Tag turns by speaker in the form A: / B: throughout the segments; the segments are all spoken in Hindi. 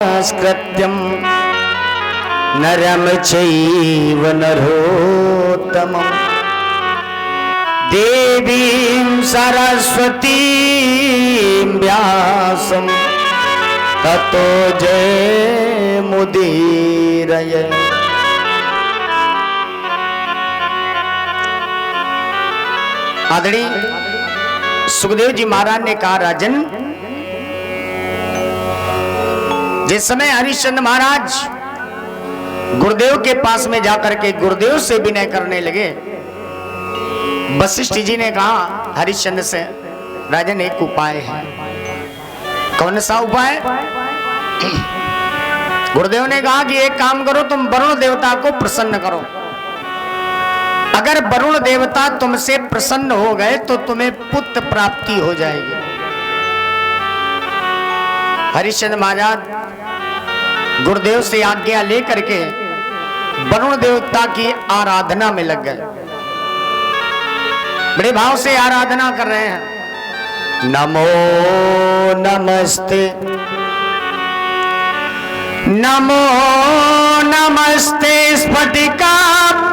A: कृत्यं नरं चैव नरोत्तमं देवीं सरस्वतीं व्यासं ततो जयमुदीरये। आदरणीय सुखदेव जी महाराज ने कहा, राजन, जिस समय हरिश्चंद्र महाराज गुरुदेव के पास में जाकर के गुरुदेव से विनय करने लगे, वशिष्ठ जी ने कहा हरिश्चंद्र से, राजन एक उपाय है। कौन सा उपाय? गुरुदेव ने कहा कि एक काम करो, तुम वरुण देवता को प्रसन्न करो। अगर वरुण देवता तुमसे प्रसन्न हो गए तो तुम्हें पुत्र प्राप्ति हो जाएगी। हरिश्चंद्र महाराज गुरुदेव से आज्ञा लेकर के वरुण देवता की आराधना में लग गए। बड़े भाव से आराधना कर रहे हैं। नमो नमस्ते, नमो नमस्ते स्फटिका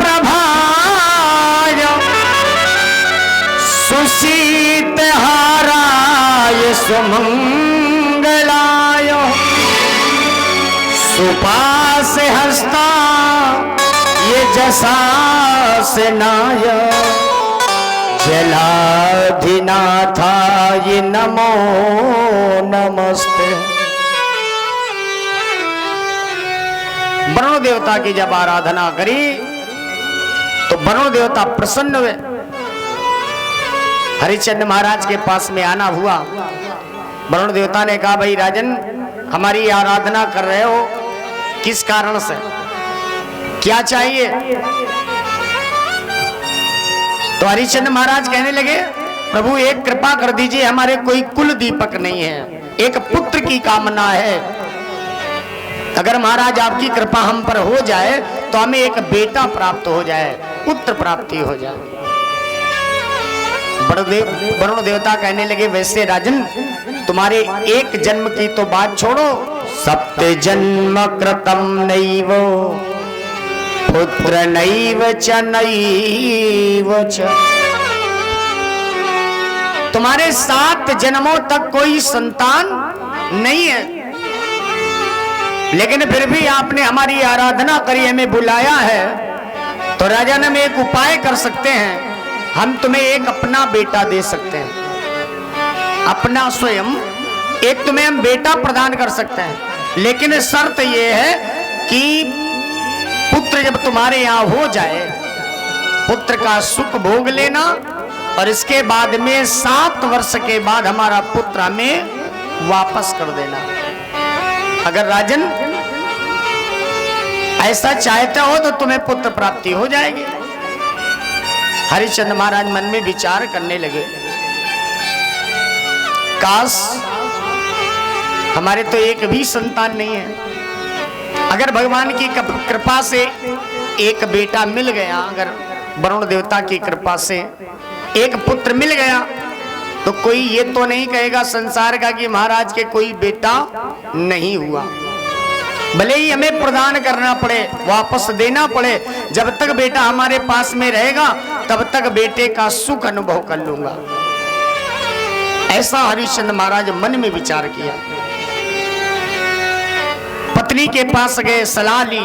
A: प्रभाय सुशीतहाराय सुमंगलाय सुपास हस्ता ये जसासनाय जलाधिनाथाय नमो नमस्ते। वरुण देवता की जब आराधना करी तो वरुण देवता प्रसन्न हुए। हरिश्चंद्र महाराज के पास में आना हुआ। वरुण देवता ने कहा, भाई राजन, हमारी आराधना कर रहे हो, किस कारण से, क्या चाहिए? तो हरिश्चंद्र महाराज कहने लगे, प्रभु एक कृपा कर दीजिए, हमारे कोई कुल दीपक नहीं है, एक पुत्र की कामना है। अगर महाराज आपकी कृपा हम पर हो जाए तो हमें एक बेटा प्राप्त हो जाए, पुत्र प्राप्ति हो जाए। वरुण देवता कहने लगे, वैसे राजन, तुम्हारे एक जन्म की तो बात छोड़ो, सप्त जन्म कृतम नैव पुत्र नैव च नैव च। तुम्हारे 7 जन्मों तक कोई संतान नहीं है, लेकिन फिर भी आपने हमारी आराधना करी, हमें बुलाया है, तो राजन हम एक उपाय कर सकते हैं। हम तुम्हें एक अपना बेटा दे सकते हैं, अपना स्वयं एक तुम्हें हम बेटा प्रदान कर सकते हैं, लेकिन शर्त यह है कि पुत्र जब तुम्हारे यहाँ हो जाए, पुत्र का सुख भोग लेना और इसके बाद में 7 वर्ष के बाद हमारा पुत्र हमें वापस कर देना। अगर राजन ऐसा चाहते हो तो तुम्हें पुत्र प्राप्ति हो जाएगी। हरिश्चंद्र महाराज मन में विचार करने लगे, काश हमारे तो एक भी संतान नहीं है, अगर भगवान की कृपा से एक बेटा मिल गया, अगर वरुण देवता की कृपा से एक पुत्र मिल गया, तो कोई ये तो नहीं कहेगा संसार का कि महाराज के कोई बेटा नहीं हुआ। भले ही हमें प्रदान करना पड़े, वापस देना पड़े, जब तक बेटा हमारे पास में रहेगा तब तक बेटे का सुख अनुभव कर लूंगा। ऐसा हरिश्चंद्र महाराज मन में विचार किया। पत्नी के पास गए, सलाह ली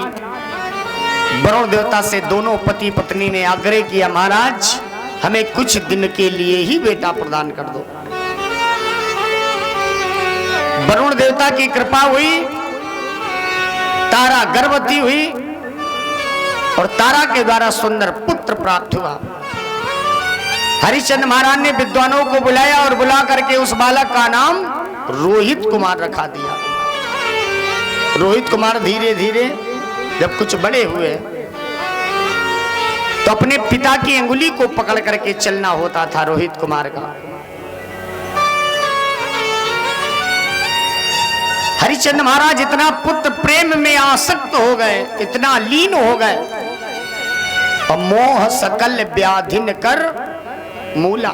A: वरुण देवता से। दोनों पति पत्नी ने आग्रह किया, महाराज हमें कुछ दिन के लिए ही बेटा प्रदान कर दो। वरुण देवता की कृपा हुई, तारा गर्भवती हुई और तारा के द्वारा सुंदर पुत्र प्राप्त हुआ। हरिश्चंद्र महाराज ने विद्वानों को बुलाया और बुला करके उस बालक का नाम रोहित कुमार रखा दिया। रोहित कुमार धीरे धीरे जब कुछ बड़े हुए तो अपने पिता की अंगुली को पकड़ करके चलना होता था रोहित कुमार का। हरिश्चंद्र महाराज इतना पुत्र प्रेम में आसक्त हो गए, इतना लीन हो गए, और मोह सकल व्याधिन कर मूला।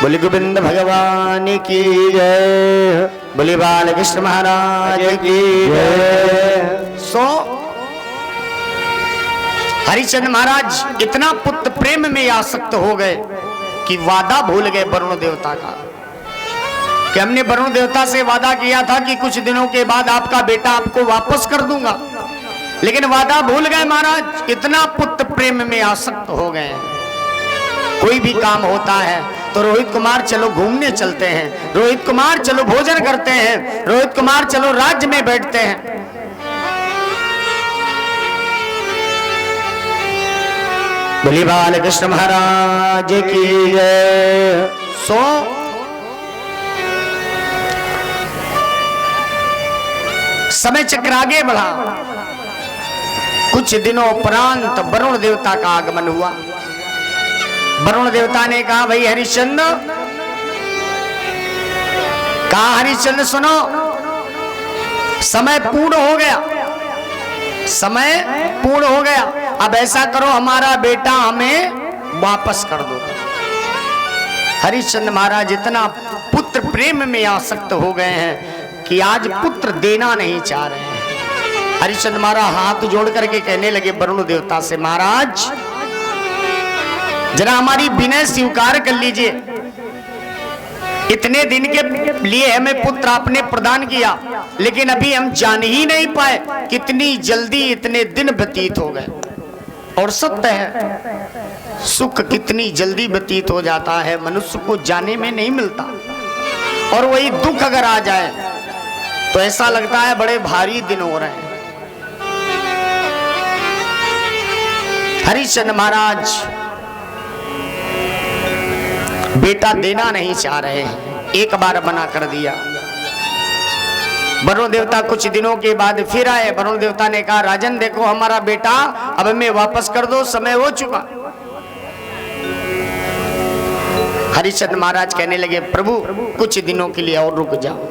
A: बोले गोविंद भगवान की जय। बोले बाल कृष्ण महाराज की जय। सो हरिश्चंद्र महाराज इतना पुत्र प्रेम में आसक्त हो गए कि वादा भूल गए वरुण देवता का, कि हमने वरुण देवता से वादा किया था कि कुछ दिनों के बाद आपका बेटा आपको वापस कर दूंगा, लेकिन वादा भूल गए महाराज। इतना पुत्र प्रेम में आसक्त हो गए। कोई भी काम होता है तो रोहित कुमार चलो घूमने चलते हैं, रोहित कुमार चलो भोजन करते हैं, रोहित कुमार चलो राज्य में बैठते हैं। बोली बाल कृष्ण महाराज की जय। सो समय चक्र आगे बढ़ा। कुछ दिनों उपरांत वरुण देवता का आगमन हुआ। वरुण देवता ने कहा भाई हरिश्चंद्र, कहा हरिश्चंद्र सुनो, समय पूर्ण हो गया, समय पूर्ण हो गया। अब ऐसा करो हमारा बेटा हमें वापस कर दो। हरिश्चंद्र महाराज इतना पुत्र प्रेम में आसक्त हो गए हैं कि आज पुत्र देना नहीं चाह रहे हैं। हरिश्चंद्र महाराज हाथ जोड़ करके कहने लगे वरुण देवता से, महाराज जरा हमारी विनय स्वीकार कर लीजिए। इतने दिन के लिए हमें पुत्र आपने प्रदान किया, लेकिन अभी हम जान ही नहीं पाए कितनी जल्दी इतने दिन व्यतीत हो गए। और सत्य है, सुख कितनी जल्दी व्यतीत हो जाता है, मनुष्य को जाने में नहीं मिलता। और वही दुख अगर आ जाए तो ऐसा लगता है बड़े भारी दिन हो रहे हैं। हरिश्चंद्र महाराज बेटा देना नहीं चाह रहे हैं, एक बार मना कर दिया। वरुण देवता कुछ दिनों के बाद फिर आए। वरुण देवता ने कहा राजन देखो हमारा बेटा अब हमें वापस कर दो, समय हो चुका। हरिश्चंद्र महाराज कहने लगे प्रभु कुछ दिनों के लिए और रुक जाओ,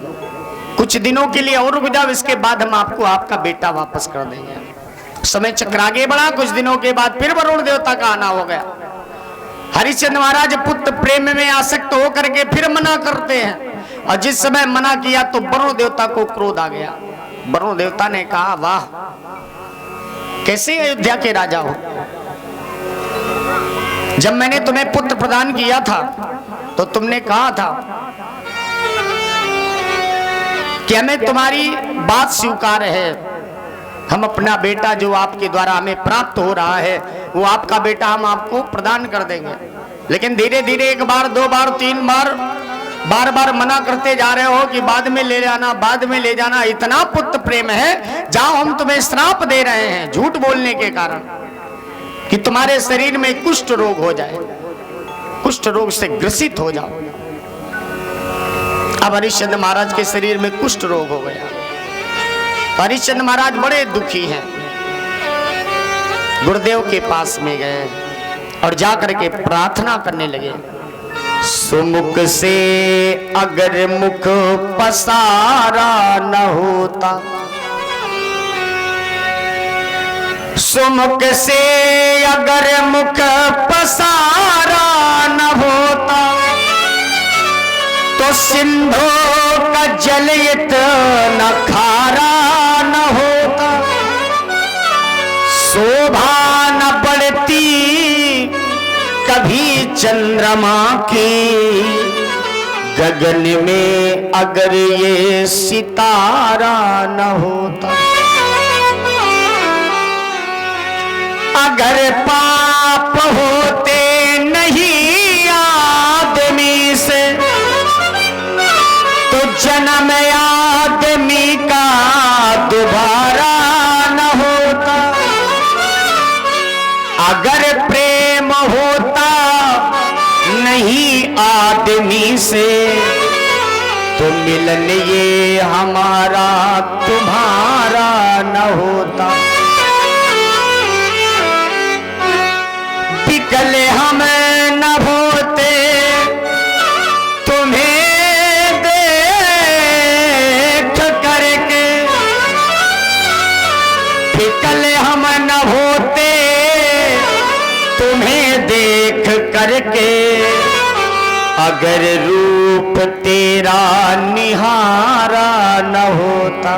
A: कुछ दिनों के लिए और रुक जाओ, इसके बाद हम आपको आपका बेटा वापस कर देंगे। समय चक्र आगे बढ़ा। कुछ दिनों के बाद फिर वरुण देवता का आना हो गया। हरिश्चंद्र महाराज पुत्र प्रेम में आसक्त होकर के फिर मना करते हैं, और जिस समय मना किया तो वरुण देवता को क्रोध आ गया। वरुण देवता ने कहा वाह, कैसे अयोध्या के राजा हो। जब मैंने तुम्हें पुत्र प्रदान किया था तो तुमने कहा था कि हमें तुम्हारी बात स्वीकार है, हम अपना बेटा जो आपके द्वारा हमें प्राप्त हो रहा है वो आपका बेटा हम आपको प्रदान कर देंगे। लेकिन धीरे धीरे एक बार, दो बार, तीन बार, बार बार मना करते जा रहे हो कि बाद में ले जाना, बाद में ले जाना। इतना पुत्र प्रेम है, जाओ हम तुम्हें श्राप दे रहे हैं झूठ बोलने के कारण कि तुम्हारे शरीर में कुष्ठ रोग हो जाए, कुष्ठ रोग से ग्रसित हो जाओ। अब हरिश्चंद्र महाराज के शरीर में कुष्ठ रोग हो गया। हरिश्चंद्र महाराज बड़े दुखी हैं। गुरुदेव के पास में गए और जाकर के प्रार्थना करने लगे। सुमुख से अगर मुख पसारा न होता, सुमुख से अगर मुख पसारा न होता, तो सिंधु का जल इतना खारा न होता, शोभा न बढ़ती कभी चंद्रमा की, गगन में अगर ये सितारा न होता। अगर पाप होते नहीं आदमी से, तो जन्म आदमी का दोबारा न होता। अगर प्रेम होता नहीं आदमी से, तो मिलन ये हमारा तुम्हारा न होता। विकल हम न होते तुम्हें देख करके, विकल हम न होते तुम्हें देख करके, अगर रूप तेरा निहारा न होता,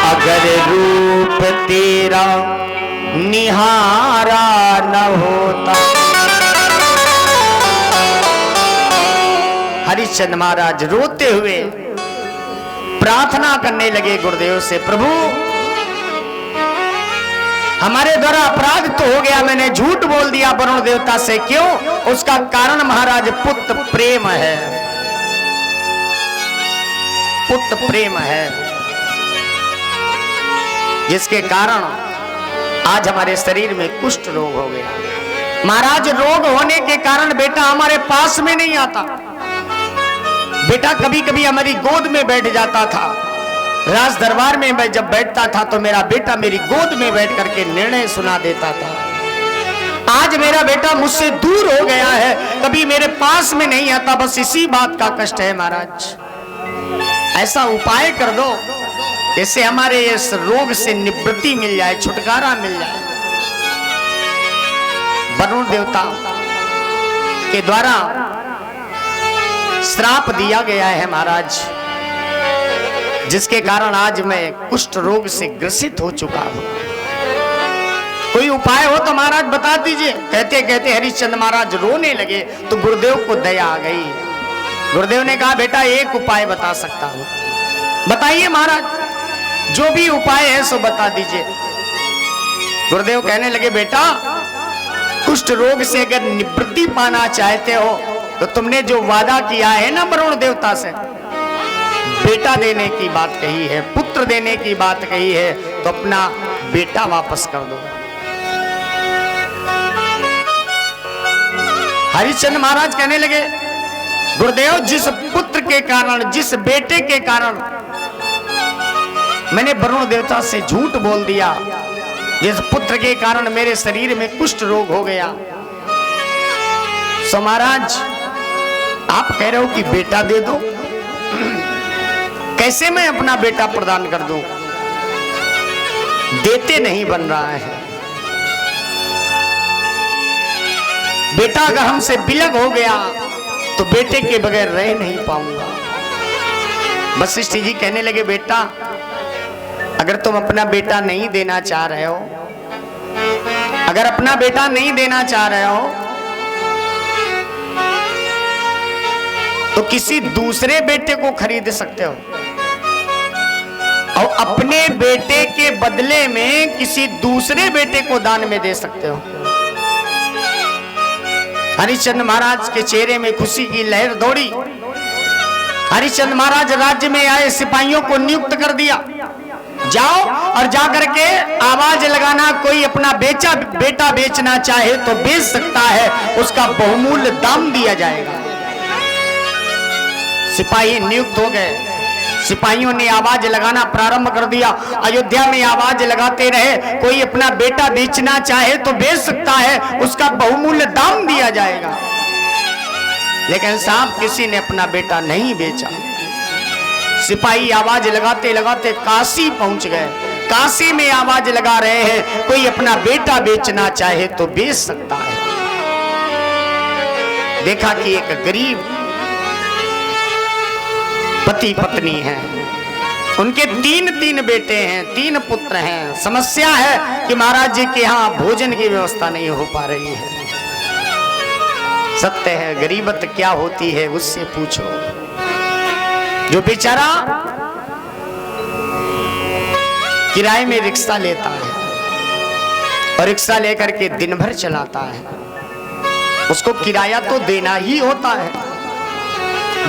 A: अगर रूप तेरा निहारा न होता। हरिश्चंद्र महाराज रोते हुए प्रार्थना करने लगे गुरुदेव से, प्रभु हमारे द्वारा अपराध तो हो गया, मैंने झूठ बोल दिया वरुण देवता से, क्यों? उसका कारण महाराज पुत्र प्रेम है, पुत्र प्रेम है, जिसके कारण आज हमारे शरीर में कुष्ठ रोग हो गया। महाराज रोग होने के कारण बेटा हमारे पास में नहीं आता, बेटा कभी कभी हमारी गोद में बैठ जाता था। राज दरबार में मैं जब बैठता था तो मेरा बेटा मेरी गोद में बैठ करके निर्णय सुना देता था। आज मेरा बेटा मुझसे दूर हो गया है, कभी मेरे पास में नहीं आता, बस इसी बात का कष्ट है महाराज। ऐसा उपाय कर दो जिससे हमारे इस रोग से निवृत्ति मिल जाए, छुटकारा मिल जाए। वरुण देवता के द्वारा श्राप दिया गया है महाराज, जिसके कारण आज मैं कुष्ठ रोग से ग्रसित हो चुका हूं। कोई उपाय हो तो महाराज बता दीजिए। कहते कहते हरिश्चंद्र महाराज रोने लगे तो गुरुदेव को दया आ गई। गुरुदेव ने कहा बेटा एक उपाय बता सकता हूं। बताइए महाराज, जो भी उपाय है सो बता दीजिए। गुरुदेव कहने लगे बेटा कुष्ठ रोग से अगर निवृत्ति पाना चाहते हो तो तुमने जो वादा किया है ना वरुण देवता से, बेटा देने की बात कही है, पुत्र देने की बात कही है, तो अपना बेटा वापस कर दो। हरिश्चंद्र महाराज कहने लगे गुरुदेव जिस पुत्र के कारण, जिस बेटे के कारण मैंने वरुण देवता से झूठ बोल दिया, जिस पुत्र के कारण मेरे शरीर में कुष्ठ रोग हो गया, सो महाराज आप कह रहे हो कि बेटा दे दो, कैसे मैं अपना बेटा प्रदान कर दूं? देते नहीं बन रहा है। बेटा अगर हमसे बिलग हो गया तो बेटे के बगैर रह नहीं पाऊंगा। वशिष्ठ जी कहने लगे बेटा अगर तुम अपना बेटा नहीं देना चाह रहे हो, अगर अपना बेटा नहीं देना चाह रहे हो तो किसी दूसरे बेटे को खरीद सकते हो और अपने बेटे के बदले में किसी दूसरे बेटे को दान में दे सकते हो। हरिश्चंद्र महाराज के चेहरे में खुशी की लहर दौड़ी। हरिश्चंद्र महाराज राज्य में आए सिपाहियों को नियुक्त कर दिया, जाओ और जाकर के आवाज लगाना, कोई अपना बेटा बेचना चाहे तो बेच सकता है, उसका बहुमूल्य दाम दिया जाएगा। सिपाही नियुक्त हो गए। सिपाहियों ने आवाज लगाना प्रारंभ कर दिया। अयोध्या में आवाज लगाते रहे, कोई अपना बेटा बेचना चाहे तो बेच सकता है, उसका बहुमूल्य दाम दिया जाएगा। लेकिन साहब किसी ने अपना बेटा नहीं बेचा। सिपाही आवाज लगाते लगाते काशी पहुंच गए। काशी में आवाज लगा रहे हैं, कोई अपना बेटा बेचना चाहे तो बेच सकता है। देखा कि एक गरीब पति पत्नी हैं, उनके तीन बेटे हैं, 3 पुत्र हैं। समस्या है कि महाराज जी के यहाँ भोजन की व्यवस्था नहीं हो पा रही है। सत्य है, गरीबत क्या होती है उससे पूछो। जो बेचारा किराए में रिक्शा लेता है और रिक्शा लेकर के दिन भर चलाता है, उसको किराया तो देना ही होता है।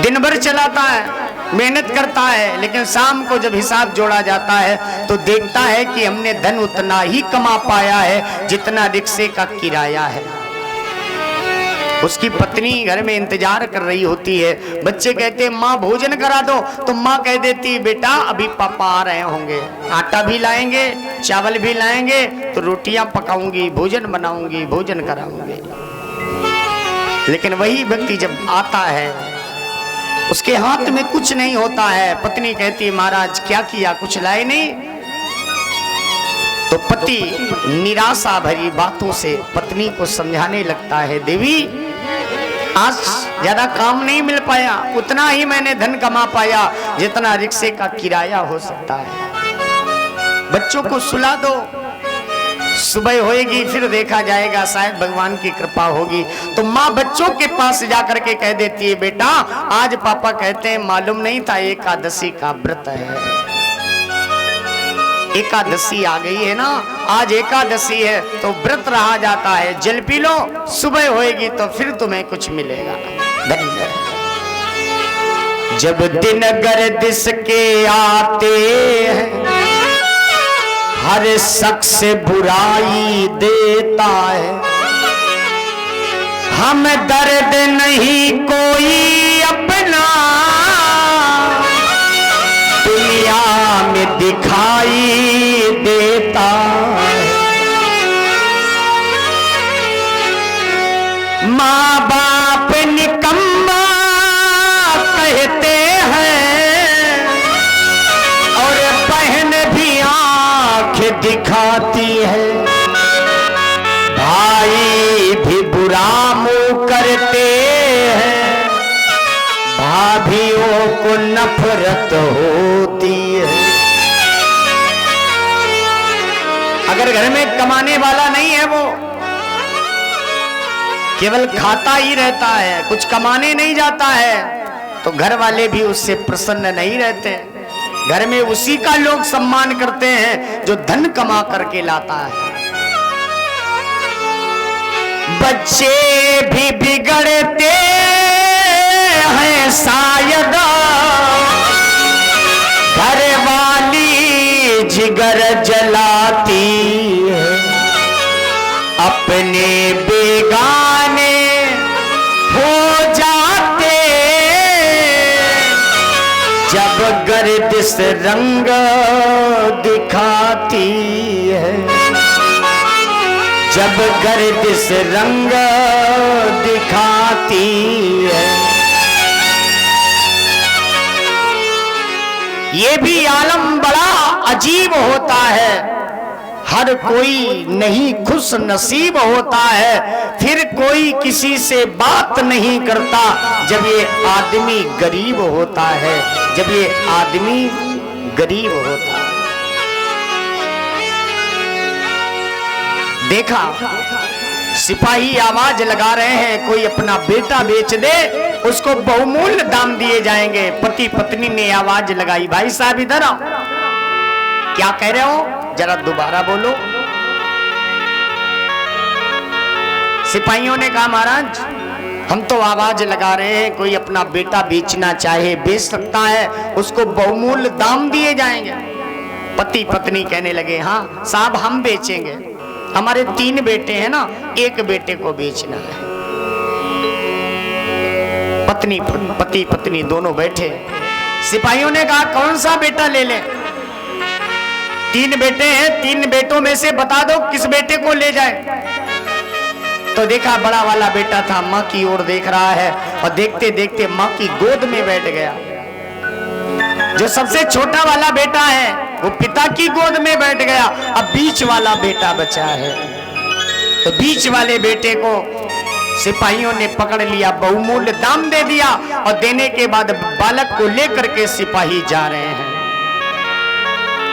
A: दिन भर चलाता है, मेहनत करता है, लेकिन शाम को जब हिसाब जोड़ा जाता है तो देखता है कि हमने धन उतना ही कमा पाया है जितना रिक्शे का किराया है। उसकी पत्नी घर में इंतजार कर रही होती है। बच्चे कहते माँ भोजन करा दो, तो माँ कह देती बेटा अभी पापा आ रहे होंगे, आटा भी लाएंगे, चावल भी लाएंगे, तो रोटियां पकाऊंगी, भोजन बनाऊंगी, भोजन कराऊंगी। लेकिन वही व्यक्ति जब आता है उसके हाथ में कुछ नहीं होता है। पत्नी कहती महाराज क्या किया, कुछ लाए नहीं? तो पति निराशा भरी बातों से पत्नी को समझाने लगता है, देवी आज ज्यादा काम नहीं मिल पाया, उतना ही मैंने धन कमा पाया जितना रिक्शे का किराया हो सकता है। बच्चों को सुला दो, सुबह होएगी फिर देखा जाएगा, शायद भगवान की कृपा होगी। तो माँ बच्चों के पास जाकर के कह देती है, बेटा आज पापा कहते हैं मालूम नहीं था एकादशी का व्रत है। एकादशी आ गई है ना, आज एकादशी है तो व्रत रहा जाता है, जल पी लो, सुबह होएगी तो फिर तुम्हें कुछ मिलेगा। धन्य जब दिन गर्दिश के आते हैं, हर शख्स बुराई देता है, हम दर्द नहीं कोई अपना दुनिया में दिखाई देता है। माँ बाप निकम्मा कहते हैं और बहन भी आंख दिखाती है, भाई भी बुरा मुंह करते हैं, भाभियों को नफरत होती है। अगर घर में कमाने वाला नहीं है, वो केवल खाता ही रहता है, कुछ कमाने नहीं जाता है, तो घर वाले भी उससे प्रसन्न नहीं रहते। घर में उसी का लोग सम्मान करते हैं जो धन कमा करके लाता है। बच्चे भी बिगड़ते हैं शायद, घर वाली जिगर जलाती है, अपने बेगाने हो जाते जब गर्दिश रंग दिखाती है, जब गर्दिश रंग दिखाती है। ये भी आलम बड़ा अजीब होता है, हर कोई नहीं खुश नसीब होता है, फिर कोई किसी से बात नहीं करता जब ये आदमी गरीब होता है, जब ये आदमी गरीब होता है। देखा सिपाही आवाज लगा रहे हैं, कोई अपना बेटा बेच दे उसको बहुमूल्य दाम दिए जाएंगे। पति पत्नी ने आवाज लगाई, भाई साहब इधर आओ, क्या कह रहे हो, जरा दोबारा बोलो। सिपाहियों ने कहा महाराज हम तो आवाज लगा रहे हैं, कोई अपना बेटा बेचना चाहे बेच सकता है, उसको बहुमूल्य दाम दिए जाएंगे। पति पत्नी कहने लगे हाँ साहब हम बेचेंगे, हमारे 3 बेटे हैं ना, एक बेटे को बेचना है। पति पत्नी दोनों बैठे, सिपाहियों ने कहा कौन सा बेटा ले लें, 3 बेटे हैं, 3 बेटों में से बता दो किस बेटे को ले जाए। तो देखा बड़ा वाला बेटा था, माँ की ओर देख रहा है और देखते देखते माँ की गोद में बैठ गया। जो सबसे छोटा वाला बेटा है वो पिता की गोद में बैठ गया, अब बीच वाला बेटा बचा है। तो बीच वाले बेटे को सिपाहियों ने पकड़ लिया, बहुमूल्य दाम दे दिया और देने के बाद बालक को लेकर के सिपाही जा रहे हैं।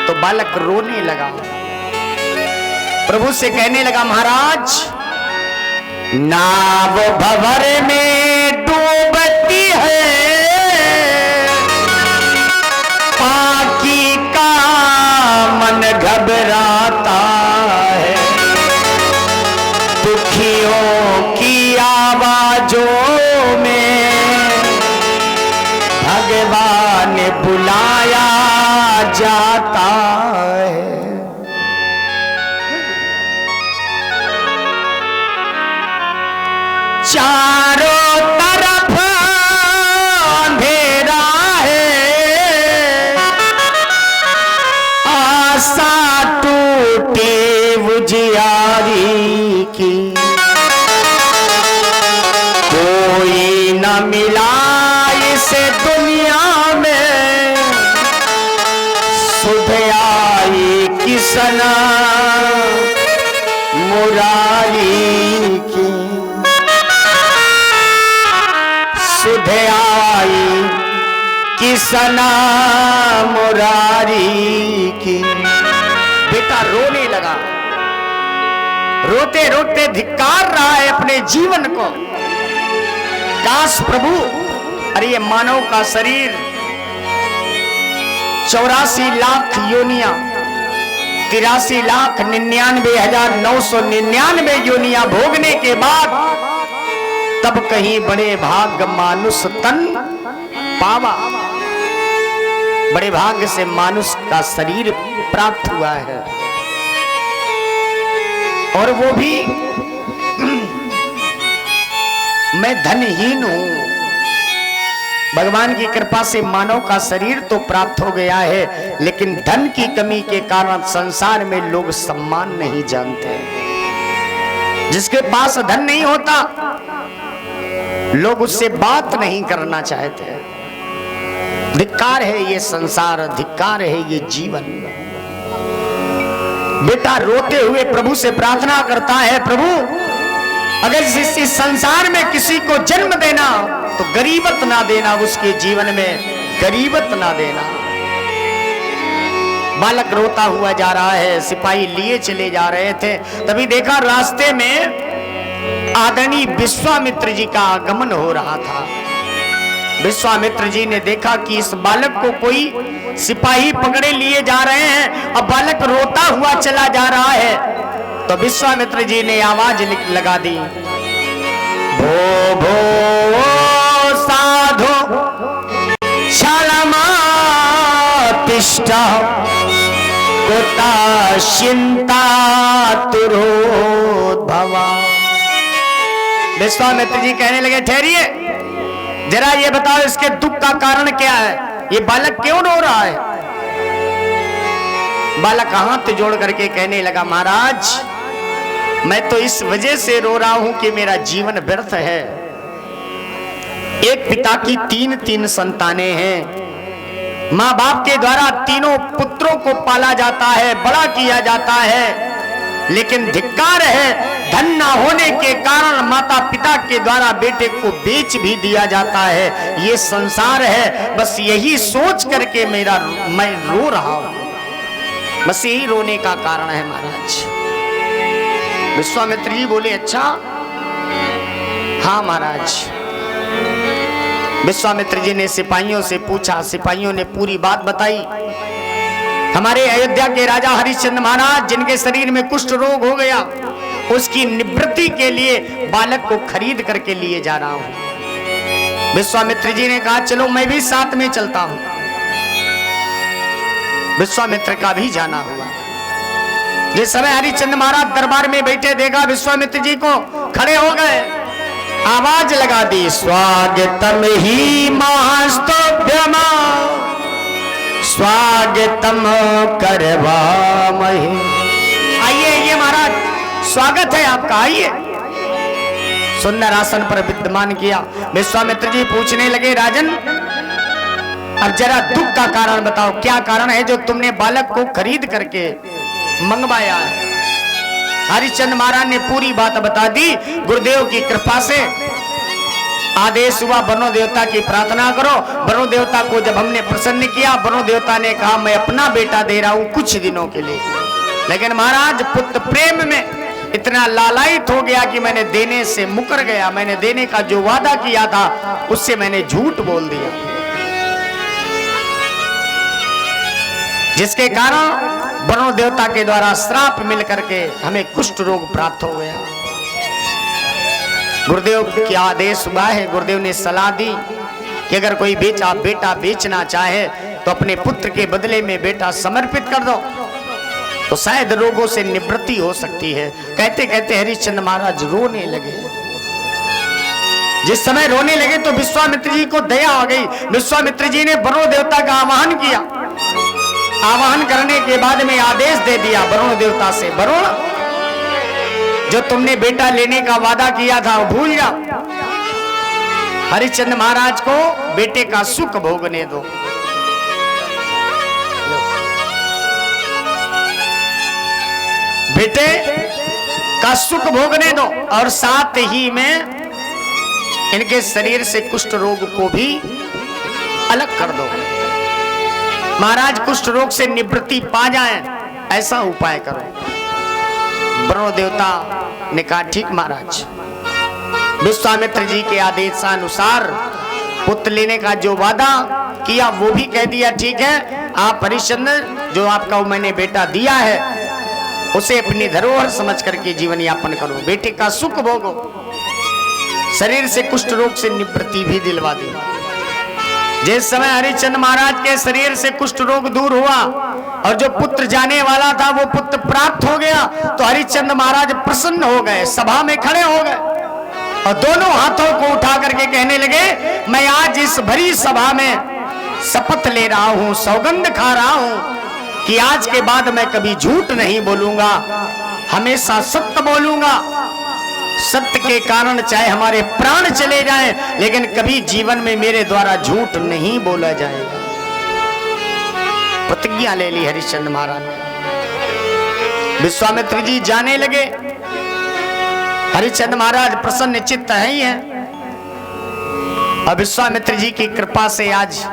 A: तो बालक रोने लगा, प्रभु से कहने लगा महाराज नाव भंवर में डूबती है, पाकी का मन घबराता है, दुखियों की आवाजों में भगवान बुलाया जाता है। चारों तरफ अंधेरा है, आशा टूटी उजियारी की, कोई न मिला इसे दुनिया में, सुध आई किसना मुरारी की। सुध आई किसना मुरारी की। बेटा रोने लगा, रोते रोते धिक्कार रहा है अपने जीवन को। काश प्रभु, अरे ये मानव का शरीर 84 लाख योनियां, 83,99,999 योनियां भोगने के बाद तब कहीं बड़े भाग्य मानुष तन पावा। बड़े भाग्य से मानुष का शरीर प्राप्त हुआ है, और वो भी मैं धनहीन हूं। भगवान की कृपा से मानव का शरीर तो प्राप्त हो गया है, लेकिन धन की कमी के कारण संसार में लोग सम्मान नहीं जानते। जिसके पास धन नहीं होता, लोग उससे बात नहीं करना चाहते। धिक्कार है ये संसार, धिक्कार है ये जीवन। बेटा रोते हुए प्रभु से प्रार्थना करता है, प्रभु अगर इस संसार में किसी को जन्म देना तो गरीबत ना देना, उसके जीवन में गरीबत ना देना। बालक रोता हुआ जा रहा है, सिपाही लिए चले जा रहे थे, तभी देखा रास्ते में आदरणीय विश्वामित्र जी का आगमन हो रहा था। विश्वामित्र जी ने देखा कि इस बालक को कोई सिपाही पकड़े लिए जा रहे हैं, अब बालक रोता हुआ चला जा रहा है, तो विश्वामित्र जी ने आवाज लगा दी, भो भो साधो क्षणमा तिष्ठ कुता चिंता तुरोद्भवा। विश्वामित्र जी कहने लगे, ठहरिए, जरा ये बताओ इसके दुख का कारण क्या है, ये बालक क्यों रो रहा है। बालक हाथ जोड़ करके कहने लगा, महाराज मैं तो इस वजह से रो रहा हूं कि मेरा जीवन व्यर्थ है। एक पिता की तीन संतानें हैं, माँ बाप के द्वारा तीनों पुत्रों को पाला जाता है, बड़ा किया जाता है, लेकिन धिक्कार है, धन ना होने के कारण माता पिता के द्वारा बेटे को बेच भी दिया जाता है। ये संसार है, बस यही सोच करके मैं रो रहा हूं, बस यही रोने का कारण है महाराज। विश्वामित्र जी बोले, अच्छा हाँ महाराज। विश्वामित्र जी ने सिपाहियों से पूछा, सिपाहियों ने पूरी बात बताई। हमारे अयोध्या के राजा हरिश्चंद्र महाराज, जिनके शरीर में कुष्ठ रोग हो गया, उसकी निवृत्ति के लिए बालक को खरीद करके लिए जा रहा हूं। विश्वामित्र जी ने कहा, चलो मैं भी साथ में चलता हूं। विश्वामित्र का भी जाना हुआ। जिस समय हरिश्चंद्र महाराज दरबार में बैठे, देखा विश्वामित्र जी को, खड़े हो गए, आवाज लगा दी, स्वागतम ही महास्तोभ्यम स्वागतम करवामहे। आइए आइए महाराज, स्वागत है आपका, आइए। सुंदर आसन पर विद्यमान किया। विश्वामित्र जी पूछने लगे, राजन अब जरा दुख का कारण बताओ, क्या कारण है जो तुमने बालक को खरीद करके मंगवाया है। हरिश्चंद्र महाराज ने पूरी बात बता दी। गुरुदेव की कृपा से आदेश हुआ, वरुण देवता की प्रार्थना करो। वरुण देवता को जब हमने प्रसन्न किया, वरुण देवता ने कहा, मैं अपना बेटा दे रहा हूं कुछ दिनों के लिए। लेकिन महाराज पुत्र प्रेम में इतना लालायित हो गया कि मैंने देने से मुकर गया। मैंने देने का जो वादा किया था उससे मैंने झूठ बोल दिया, जिसके कारण वरुण देवता के द्वारा श्राप मिल करके हमें कुष्ठ रोग प्राप्त हो गया। गुरुदेव क्या आदेश हुआ है, गुरुदेव ने सलाह दी कि अगर कोई बेटा बेचना चाहे तो अपने पुत्र के बदले में बेटा समर्पित कर दो, तो शायद रोगों से निवृत्ति हो सकती है। कहते कहते हरिश्चंद्र महाराज रोने लगे। जिस समय रोने लगे तो विश्वामित्र जी को दया आ गई। विश्वामित्र जी ने वरुण देवता का आवाहन किया। आवाहन करने के बाद में आदेश दे दिया वरुण देवता से, वरुण जो तुमने बेटा लेने का वादा किया था वो भूल जा। हरिश्चंद्र महाराज को बेटे का सुख भोगने दो। बेटे का सुख भोगने दो, और साथ ही में इनके शरीर से कुष्ठ रोग को भी अलग कर दो। महाराज कुष्ठ रोग से निवृत्ति पा जाएं, ऐसा उपाय करो। वरुण देवता ने कहा ठीक महाराज। विश्वामित्र जी के आदेशानुसार पुत्र लेने का जो वादा किया वो भी कह दिया ठीक है, आप हरिश्चंद्र जो आपका मैंने बेटा दिया है उसे अपनी धरोहर समझ करके जीवन यापन करो, बेटे का सुख भोगो। शरीर से कुष्ठ रोग से निवृत्ति भी दिलवा दी। जिस समय हरिश्चंद्र महाराज के शरीर से कुष्ठ रोग दूर हुआ और जो पुत्र जाने वाला था वो पुत्र प्राप्त हो गया, तो हरिश्चंद्र महाराज प्रसन्न हो गए, सभा में खड़े हो गए और दोनों हाथों को उठा करके कहने लगे, मैं आज इस भरी सभा में शपथ ले रहा हूं, सौगंध खा रहा हूं कि आज के बाद मैं कभी झूठ नहीं बोलूंगा, हमेशा सत्य बोलूंगा। सत्य के कारण चाहे हमारे प्राण चले जाएं, लेकिन कभी जीवन में मेरे द्वारा झूठ नहीं बोला जाएगा। प्रतिज्ञा ले ली हरिश्चंद्र महाराज ने। विश्वामित्र जी जाने लगे। हरिश्चंद्र महाराज प्रसन्न चित्त है ही है, और विश्वामित्र जी की कृपा से आज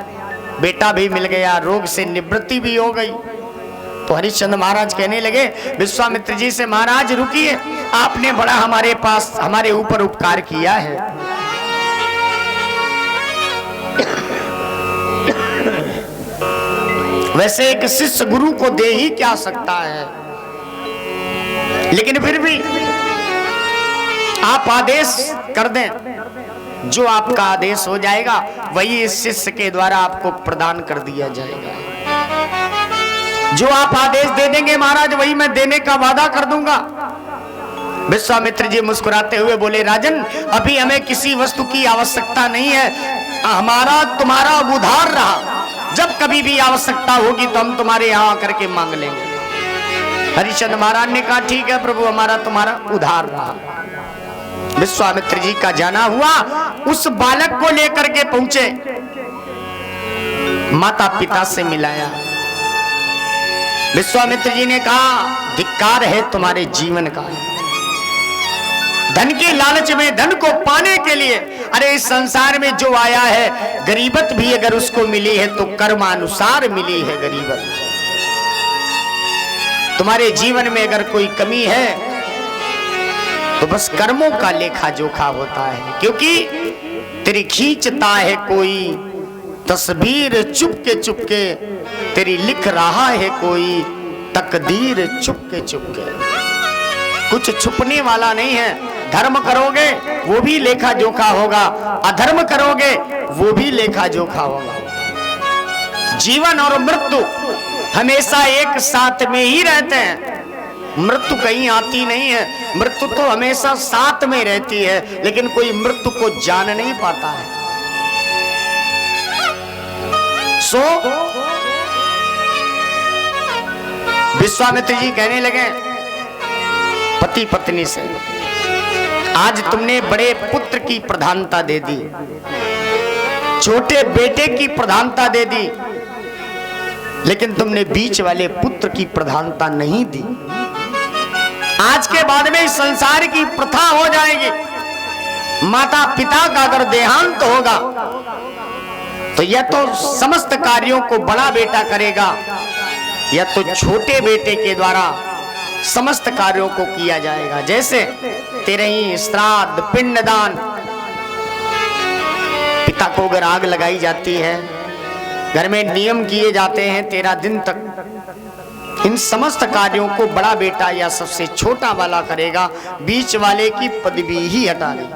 A: बेटा भी मिल गया, रोग से निवृत्ति भी हो गई। तो हरिश्चंद्र महाराज कहने लगे विश्वामित्र जी से, महाराज रुकिए, आपने बड़ा हमारे ऊपर उपकार किया है। वैसे एक शिष्य गुरु को दे ही क्या सकता है, लेकिन फिर भी आप आदेश कर दें, जो आपका आदेश हो जाएगा वही इस शिष्य के द्वारा आपको प्रदान कर दिया जाएगा। जो आप आदेश दे देंगे महाराज वही मैं देने का वादा कर दूंगा। विश्वामित्र जी मुस्कुराते हुए बोले, राजन अभी हमें किसी वस्तु की आवश्यकता नहीं है, हमारा तुम्हारा उधार रहा, जब कभी भी आवश्यकता होगी तो हम तुम्हारे यहाँ आकर के मांग लेंगे। हरिश्चंद्र महाराज ने कहा ठीक है प्रभु, हमारा तुम्हारा उधार रहा। विश्वामित्र जी का जाना हुआ, उस बालक को लेकर के पहुंचे, माता पिता से मिलाया। विश्वामित्र जी ने कहा धिक्कार है तुम्हारे जीवन का, धन के लालच में, धन को पाने के लिए, अरे इस संसार में जो आया है गरीबत भी अगर उसको मिली है तो कर्मानुसार मिली है गरीबत। तुम्हारे जीवन में अगर कोई कमी है तो बस कर्मों का लेखा जोखा होता है, क्योंकि तेरी खींचता है कोई तस्वीर चुपके चुपके, तेरी लिख रहा है कोई तकदीर चुपके चुपके। कुछ छुपने वाला नहीं है, धर्म करोगे वो भी लेखा जोखा होगा, अधर्म करोगे वो भी लेखा जोखा होगा। जीवन और मृत्यु हमेशा एक साथ में ही रहते हैं, मृत्यु कहीं आती नहीं है, मृत्यु तो हमेशा साथ में रहती है, लेकिन कोई मृत्यु को जान नहीं पाता है। सो विश्वामित्र जी कहने लगे पति पत्नी से, आज तुमने बड़े पुत्र की प्रधानता दे दी, छोटे बेटे की प्रधानता दे दी, लेकिन तुमने बीच वाले पुत्र की प्रधानता नहीं दी। आज के बाद में इस संसार की प्रथा हो जाएगी, माता पिता का अगर देहांत होगा तो या तो समस्त कार्यों को बड़ा बेटा करेगा या तो छोटे बेटे के द्वारा समस्त कार्यों को किया जाएगा। जैसे तेरही, श्राद्ध, पिंडदान, पिता को अगर आग लगाई जाती है, घर में नियम किए जाते हैं 13 दिन तक, इन समस्त कार्यों को बड़ा बेटा या सबसे छोटा वाला करेगा, बीच वाले की पदवी ही हटा दी।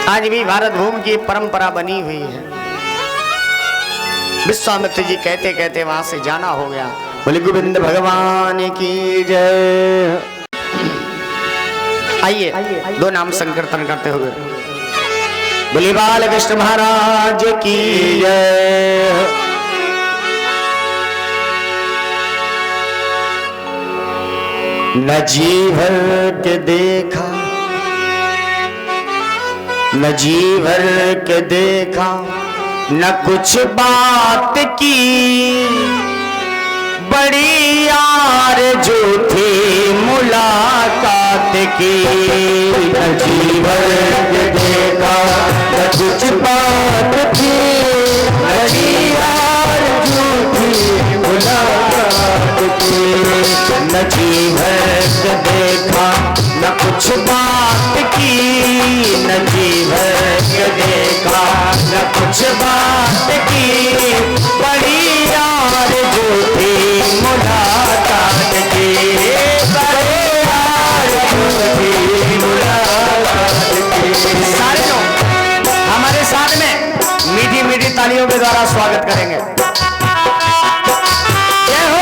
A: आज भी भारत भूमि की परंपरा बनी हुई है। विश्वामित्र जी कहते कहते वहां से जाना हो गया। बोले गोविंद भगवान की जय। आइए दो नाम संकीर्तन करते हुए बोले बाल कृष्ण महाराज की जय। न जी भर के देखा, न जी भर के देखा, न कुछ बात की, बड़ी यार जो थी मुलाकात बात की, न जीवन देखा न कुछ बात की, न यार झूठी मुलाकात की, न जीवन देखा न कुछ बात की, न जीवन देखा न कुछ बात की, बड़ी यार झूठी मुलाकात की, बड़ी यार झूठी मुलाकात की। सारे लोग हमारे साथ में मीठी मीठी तालियों के द्वारा स्वागत करेंगे। जय हो।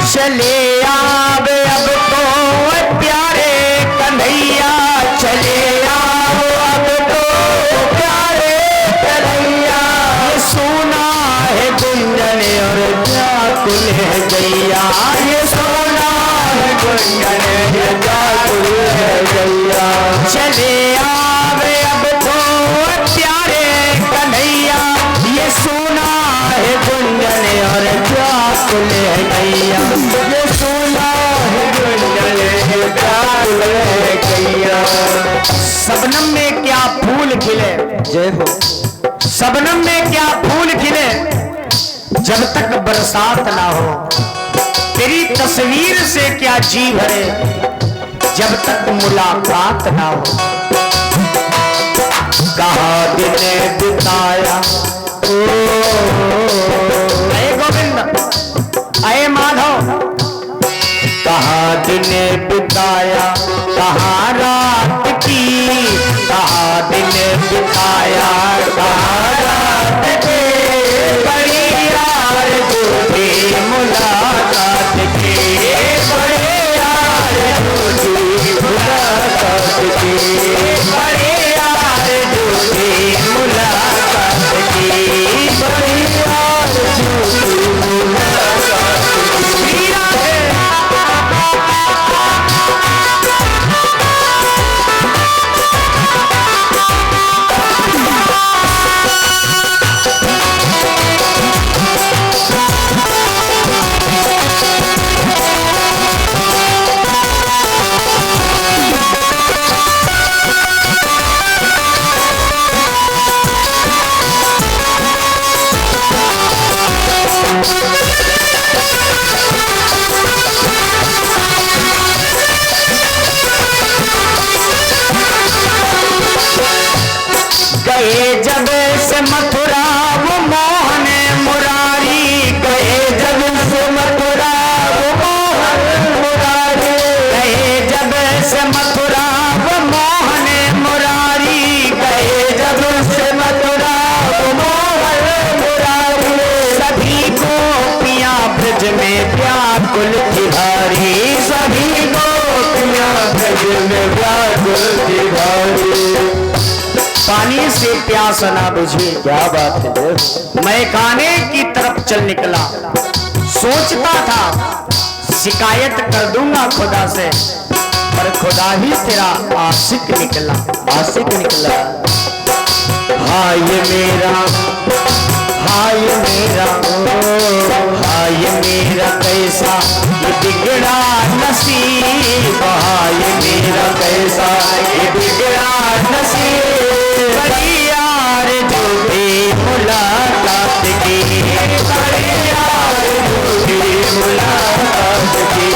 A: चले आवे अब तो प्यारे कन्हैया, चले आओ अब तो प्यारे कन्हैया, ये सुना है गुंजन और व्याकुल है गैया, ये सुना है गुंजन और व्याकुल है गैया। चले आवे अब तो प्यारे कन्हैया, ये सुना है गुंजन और व्याकुल है गैया, ये सुना है गुंजन और व्याकुल है गैया। सबनम में क्या फूल खिले, जय हो। सबनम में क्या फूल खिले जब तक बरसात ना हो, तेरी तस्वीर से क्या जी भरे जब तक मुलाकात ना हो। कहाँ दिन बिताया अये गोविंद अये माधव, कहाँ दिन बिताया कहाँ रात की, कहाँ दिन बिताया कहाँ रात की, बड़ी यार झूठी मुलाकात की, बड़ी यार झूठी मुलाकात की, बड़ी यार झूठी मुलाकात की, बड़ी यार झूठी मुलाकात की। गए जब से मथुरा वो मोहन मुरारी, गए जब से मथुरा वो मोहन मुरारी, गए जब से मथुरा वो मोहन मुरारी, गए जब से मथुरा वो मोहन मुरारी, सभी गोपियां ब्रज में व्याकुल थी भारी, सभी गोपियां ब्रज में व्याकुल थी भारी। पानी से प्यास ना बुझी, क्या बात है। मैं खाने की तरफ चल निकला, सोचता था शिकायत कर दूंगा खुदा से, पर खुदा ही तेरा आशिक निकला, आशिक निकला। हाय मेरा, हाय मेरा, हाय मेरा कैसा ये बिगड़ा नसीब, हाय मेरा कैसा ये बिगड़ा नसीब, बड़ी यार झूठी मुलाकात की, बड़ी यार झूठी मुलाकात की,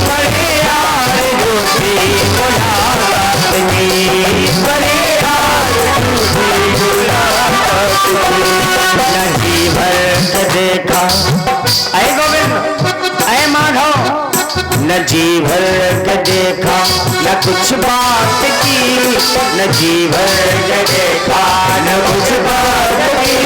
A: बड़ी यार झूठी मुलाकात की, बड़ी यार झूठी मुलाकात की। नहीं भर देखा अये गोविंद अये माधव, न जी भर के देखा न कुछ बात की, न जी भर के देखा न कुछ बात की,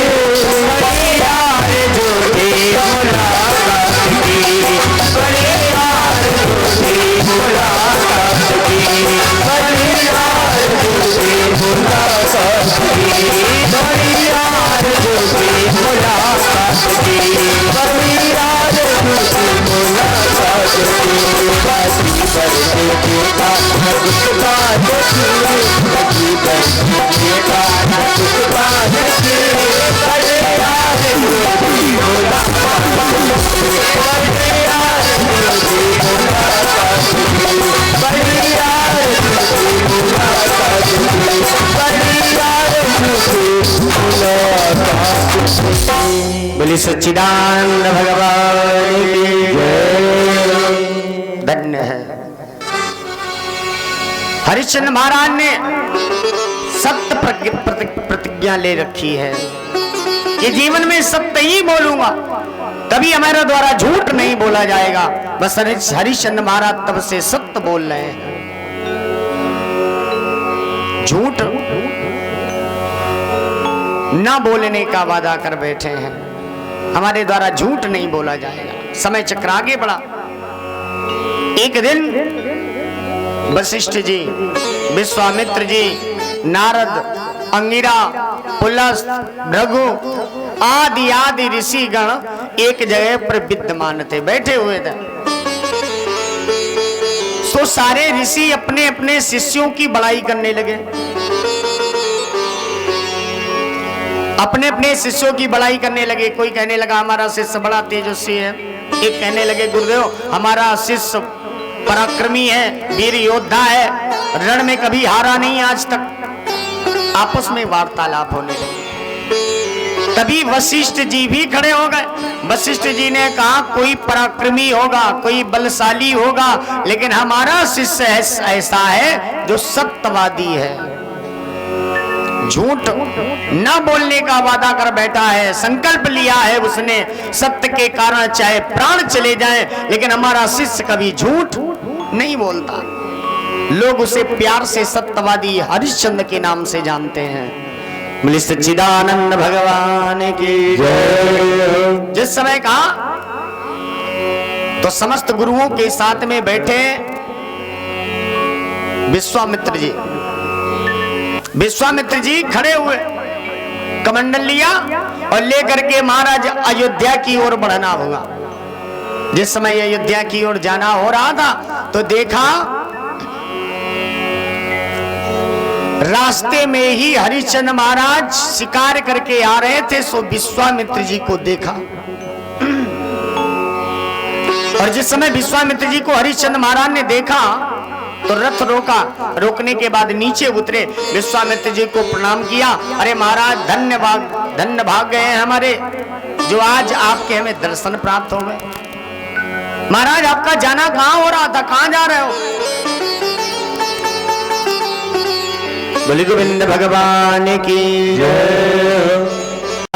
A: बोली सच्चिदानंद भगवान की जय। धन्य है हरिश्चंद्र महाराज ने सत्य प्रतिज्ञा ले रखी है कि जीवन में सत्य ही बोलूंगा, कभी हमारे द्वारा झूठ नहीं बोला जाएगा। बस हरिश्चंद्र महाराज तब से सत्य बोल रहे हैं, झूठ ना बोलने का वादा कर बैठे हैं। हमारे द्वारा झूठ नहीं बोला जाएगा। समय चक्र आगे बढ़ा। एक दिन वशिष्ठ जी, विश्वामित्र जी, नारद, अंगिरा, पुलस्त, भृगु आदि आदि ऋषि गण एक जगह पर विद्यमान थे, बैठे हुए थे। तो सारे ऋषि अपने अपने शिष्यों की बड़ाई करने लगे, अपने अपने शिष्यों की बड़ाई करने लगे। कोई कहने लगा हमारा शिष्य बड़ा तेजस्वी है, एक कहने लगे गुरुदेव हमारा शिष्य पराक्रमी है, वीर योद्धा है, रण में कभी हारा नहीं आज तक। आपस में वार्तालाप होने लगे। तभी वशिष्ठ जी भी खड़े हो गए। वशिष्ठ जी ने कहा कोई पराक्रमी होगा, कोई बलशाली होगा, लेकिन हमारा शिष्य ऐसा है जो सत्यवादी है, झूठ न बोलने का वादा कर बैठा है, संकल्प लिया है उसने, सत्य के कारण चाहे प्राण चले जाएं, लेकिन हमारा शिष्य कभी झूठ नहीं बोलता। लोग उसे प्यार से सत्यवादी हरिश्चंद्र के नाम से जानते हैं। बोले सच्चिदानंद भगवान की जय। जिस समय कहा तो समस्त गुरुओं के साथ में बैठे विश्वामित्र जी, विश्वामित्र जी खड़े हुए, कमंडल लिया और लेकर के महाराज अयोध्या की ओर बढ़ना होगा। जिस समय अयोध्या की ओर जाना हो रहा था तो देखा रास्ते में ही हरिश्चंद्र महाराज शिकार करके आ रहे थे। सो विश्वामित्र जी को देखा और जिस समय विश्वामित्र जी को हरिश्चंद्र महाराज ने देखा तो रथ रोका, रोकने के बाद नीचे उतरे, विश्वामित्र जी को प्रणाम किया। अरे महाराज धन्य भाग गए हैं हमारे, जो आज आपके हमें दर्शन प्राप्त हो गए। महाराज आपका जाना कहाँ हो रहा था, कहाँ जा रहे हो? बोले गोविंद भगवान की जय,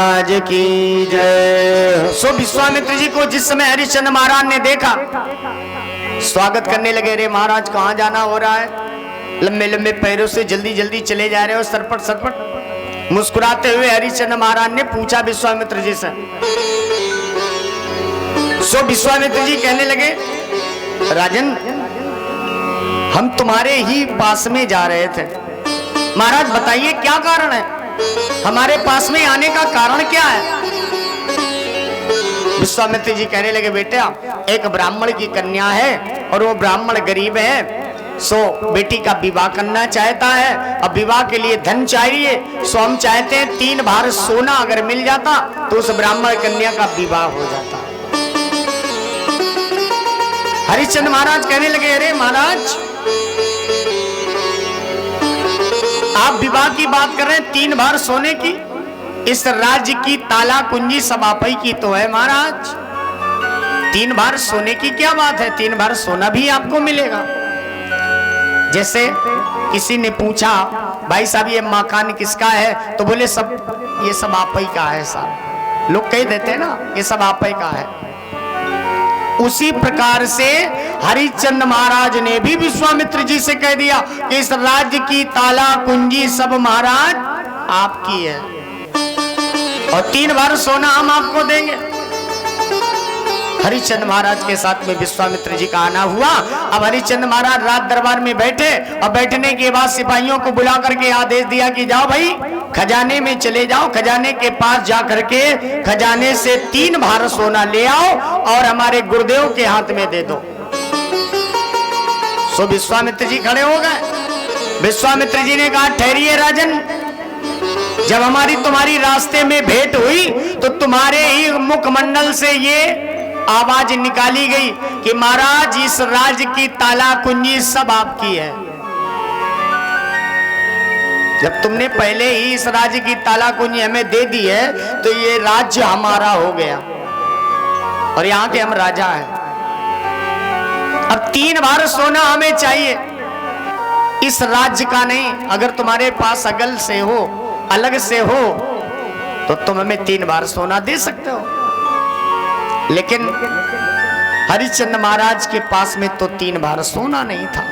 A: आज की जय। सो विश्वामित्र जी को जिस समय हरिश्चंद्र महाराज ने देखा स्वागत करने लगे। रे महाराज कहाँ जाना हो रहा है? लंबे लंबे पैरों से जल्दी जल्दी चले जा रहे हो, सरपट सरपट। मुस्कुराते हुए हरिश्चंद्र महाराज ने पूछा विश्वामित्र जी से। सो विश्वामित्र जी कहने लगे राजन हम तुम्हारे ही पास में जा रहे थे, महाराज बताइए क्या कारण है, हमारे पास में आने का कारण क्या है? विश्वामित्र जी कहने लगे बेटा एक ब्राह्मण की कन्या है और वो ब्राह्मण गरीब है, सो बेटी का विवाह करना चाहता है। अब विवाह के लिए धन चाहिए, सो हम चाहते हैं 3 भार सोना अगर मिल जाता तो उस ब्राह्मण कन्या का विवाह हो जाता। हरिश्चंद्र महाराज कहने लगे अरे महाराज आप विवाह की बात कर रहे हैं, 3 भार सोने की, इस राज्य की ताला कुंजी सब आप ही की तो है महाराज, 3 भार सोने की क्या बात है, 3 भार सोना भी आपको मिलेगा। जैसे किसी ने पूछा भाई साहब ये मकान किसका है, तो बोले सब ये सब आप ही का है साहब, लोग कह देते हैं ना ये सब आप ही का है। उसी प्रकार से हरिश्चंद्र महाराज ने भी विश्वामित्र जी से कह दिया कि इस राज्य की ताला कुंजी सब महाराज आपकी है और 3 भार सोना हम आपको देंगे। हरिश्चंद्र महाराज के साथ में विश्वामित्र जी का आना हुआ। अब हरिश्चंद्र महाराज राज दरबार में बैठे और बैठने के बाद सिपाहियों को बुला करके आदेश दिया कि जाओ भाई खजाने में चले जाओ, खजाने के पास जा करके खजाने से 3 भार सोना ले आओ और हमारे गुरुदेव के हाथ में दे दो। सो विश्वामित्र जी खड़े हो गए। विश्वामित्र जी ने कहा ठहरिए राजन, जब हमारी तुम्हारी रास्ते में भेंट हुई तो तुम्हारे ही मुखमंडल से ये आवाज निकाली गई कि महाराज इस राज्य की ताला कुंजी सब आपकी है। जब तुमने पहले ही इस राज्य की ताला कुंजी हमें दे दी है तो ये राज्य हमारा हो गया और यहाँ के हम राजा हैं। अब 3 भार सोना हमें चाहिए, इस राज्य का नहीं। अगर तुम्हारे पास अगल से हो, अलग से हो तो तुम हमें 3 भार सोना दे सकते हो। लेकिन हरिश्चंद्र महाराज के पास में तो 3 भार सोना नहीं था।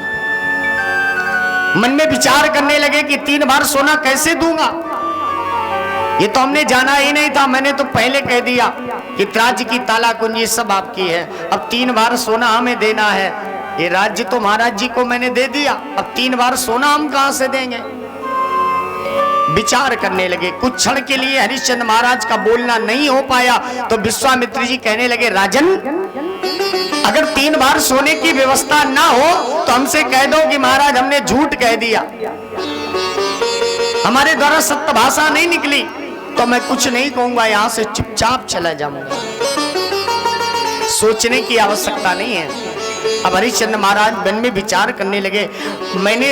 A: मन में विचार करने लगे कि 3 भार सोना कैसे दूंगा, ये तो हमने जाना ही नहीं था। मैंने तो पहले कह दिया कि राज्य की ताला कुंजी सब आपकी है, अब 3 भार सोना हमें देना है। ये राज्य तो महाराज जी को मैंने दे दिया, अब 3 भार सोना हम कहां से देंगे। विचार करने लगे। कुछ क्षण के लिए हरिश्चंद्र महाराज का बोलना नहीं हो पाया तो विश्वामित्र जी कहने लगे राजन, अगर 3 भार सोने की व्यवस्था ना हो तो हमसे कह दो कि महाराज हमने झूठ कह दिया, हमारे द्वारा सत्य भाषा नहीं निकली तो मैं कुछ नहीं कहूंगा, यहां से चुपचाप चला जाऊंगा। सोचने की आवश्यकता नहीं है। अब हरिश्चंद्र महाराज मन में विचार करने लगे, मैंने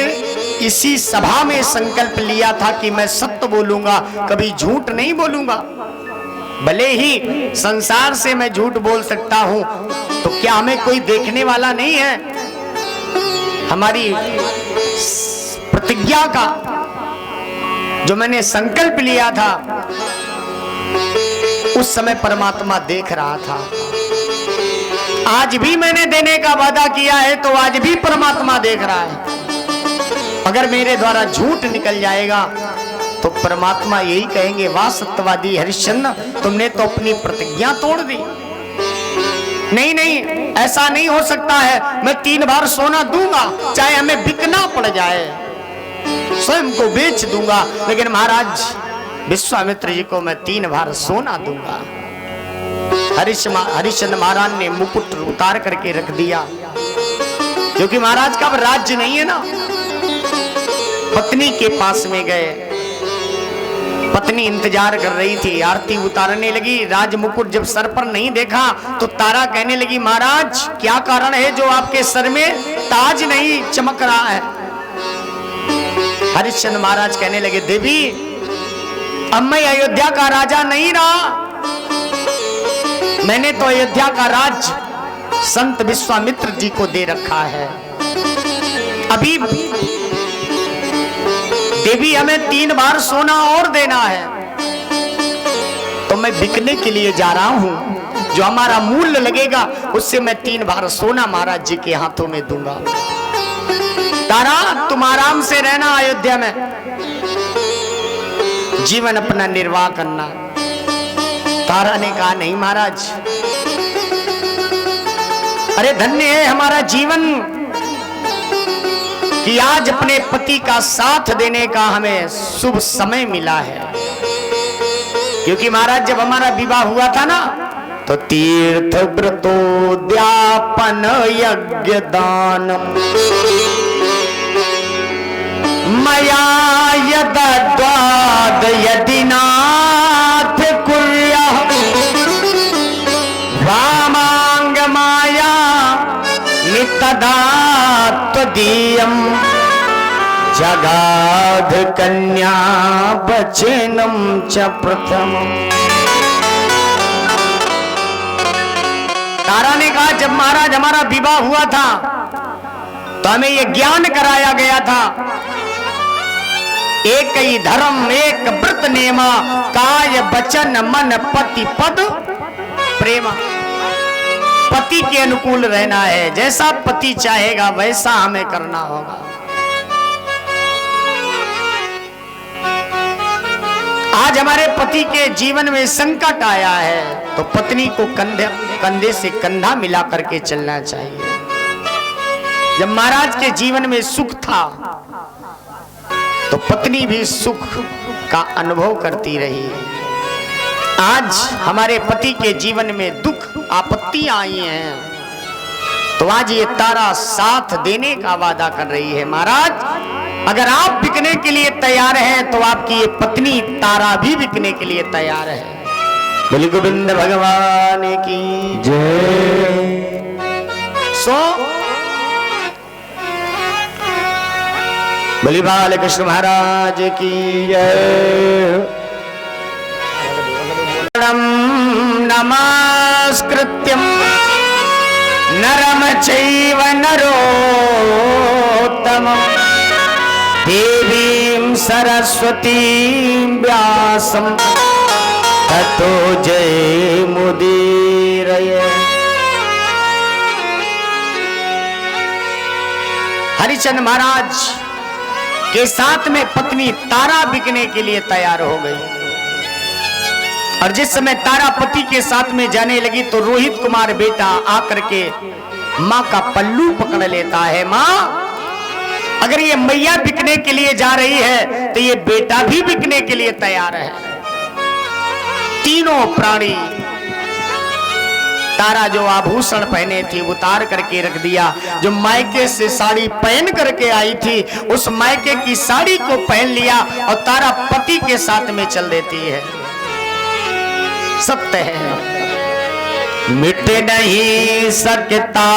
A: इसी सभा में संकल्प लिया था कि मैं सत्य बोलूंगा, कभी झूठ नहीं बोलूंगा। भले ही संसार से मैं झूठ बोल सकता हूं तो क्या हमें कोई देखने वाला नहीं है। हमारी प्रतिज्ञा का जो मैंने संकल्प लिया था उस समय परमात्मा देख रहा था। आज भी मैंने देने का वादा किया है तो आज भी परमात्मा देख रहा है। अगर मेरे द्वारा झूठ निकल जाएगा तो परमात्मा यही कहेंगे, वाह सत्यवादी हरिश्चंद्र, तुमने तो अपनी प्रतिज्ञा तोड़ दी। नहीं नहीं, ऐसा नहीं हो सकता है। मैं 3 भार सोना दूंगा, चाहे हमें बिकना पड़ जाए, स्वयं को बेच दूंगा, लेकिन महाराज विश्वामित्र जी को मैं 3 भार सोना दूंगा। हरिश्चंद्र महाराज ने मुकुट उतार करके रख दिया, क्योंकि महाराज का अब राज्य नहीं है ना। पत्नी के पास में गए, पत्नी इंतजार कर रही थी, आरती उतारने लगी। राज मुकुट जब सर पर नहीं देखा तो तारा कहने लगी, महाराज क्या कारण है जो आपके सर में ताज नहीं चमक रहा है। हरिश्चंद्र महाराज कहने लगे, देवी अब मैं अयोध्या का राजा नहीं रहा, मैंने तो अयोध्या का राज्य संत विश्वामित्र जी को दे रखा है। अभी देवी हमें 3 भार सोना और देना है, तो मैं बिकने के लिए जा रहा हूं। जो हमारा मूल्य लगेगा उससे मैं 3 भार सोना महाराज जी के हाथों में दूंगा। तारा तुम आराम से रहना अयोध्या में, जीवन अपना निर्वाह करना। तारा ने कहा, नहीं महाराज, अरे धन्य है हमारा जीवन कि आज अपने पति का साथ देने का हमें शुभ समय मिला है। क्योंकि महाराज जब हमारा विवाह हुआ था ना तो तीर्थ व्रतोद्यापन यज्ञ दान मया यद्वाद यदि नाथ कुर्या वामांग माया नितदा त्वदीयं जगाध कन्या वचनम च प्रथमम्। तारा ने कहा, जब महाराज हमारा विवाह हुआ था तो हमें यह ज्ञान कराया गया था, एक ही धर्म एक व्रत नेमा, काय वचन मन पति पद प्रेमा। पति के अनुकूल रहना है, जैसा पति चाहेगा वैसा हमें करना होगा। आज हमारे पति के जीवन में संकट आया है तो तो पत्नी को कंधे से कंधा मिला करके चलना चाहिए। जब महाराज के जीवन में सुख था तो पत्नी भी सुख का अनुभव करती रही। आज हमारे पति के जीवन में दुख आपत्तियां आई हैं, तो आज ये तारा साथ देने का वादा कर रही है। महाराज अगर आप बिकने के लिए तैयार हैं तो आपकी ये पत्नी तारा भी बिकने के लिए तैयार है। बोली गोविंद भगवान की जय। बोली बाल कृष्ण महाराज की जय। नमस्कृत्यं नरम चैव नरोत्तमं देवीं सरस्वतीं व्यासं ततो जयमुदीरये। हरिचंद महाराज के साथ में पत्नी तारा बिकने के लिए तैयार हो गई, और जिस समय तारा पति के साथ में जाने लगी तो रोहित कुमार बेटा आकर के माँ का पल्लू पकड़ लेता है। माँ अगर ये मैया बिकने के लिए जा रही है तो ये बेटा भी बिकने के लिए तैयार है। तीनों प्राणी तारा जो आभूषण पहने थी उतार करके रख दिया, जो मायके से साड़ी पहन करके आई थी उस मायके की साड़ी को पहन लिया और तारा पति के साथ में चल देती है। सत्य है, मिट नहीं सकता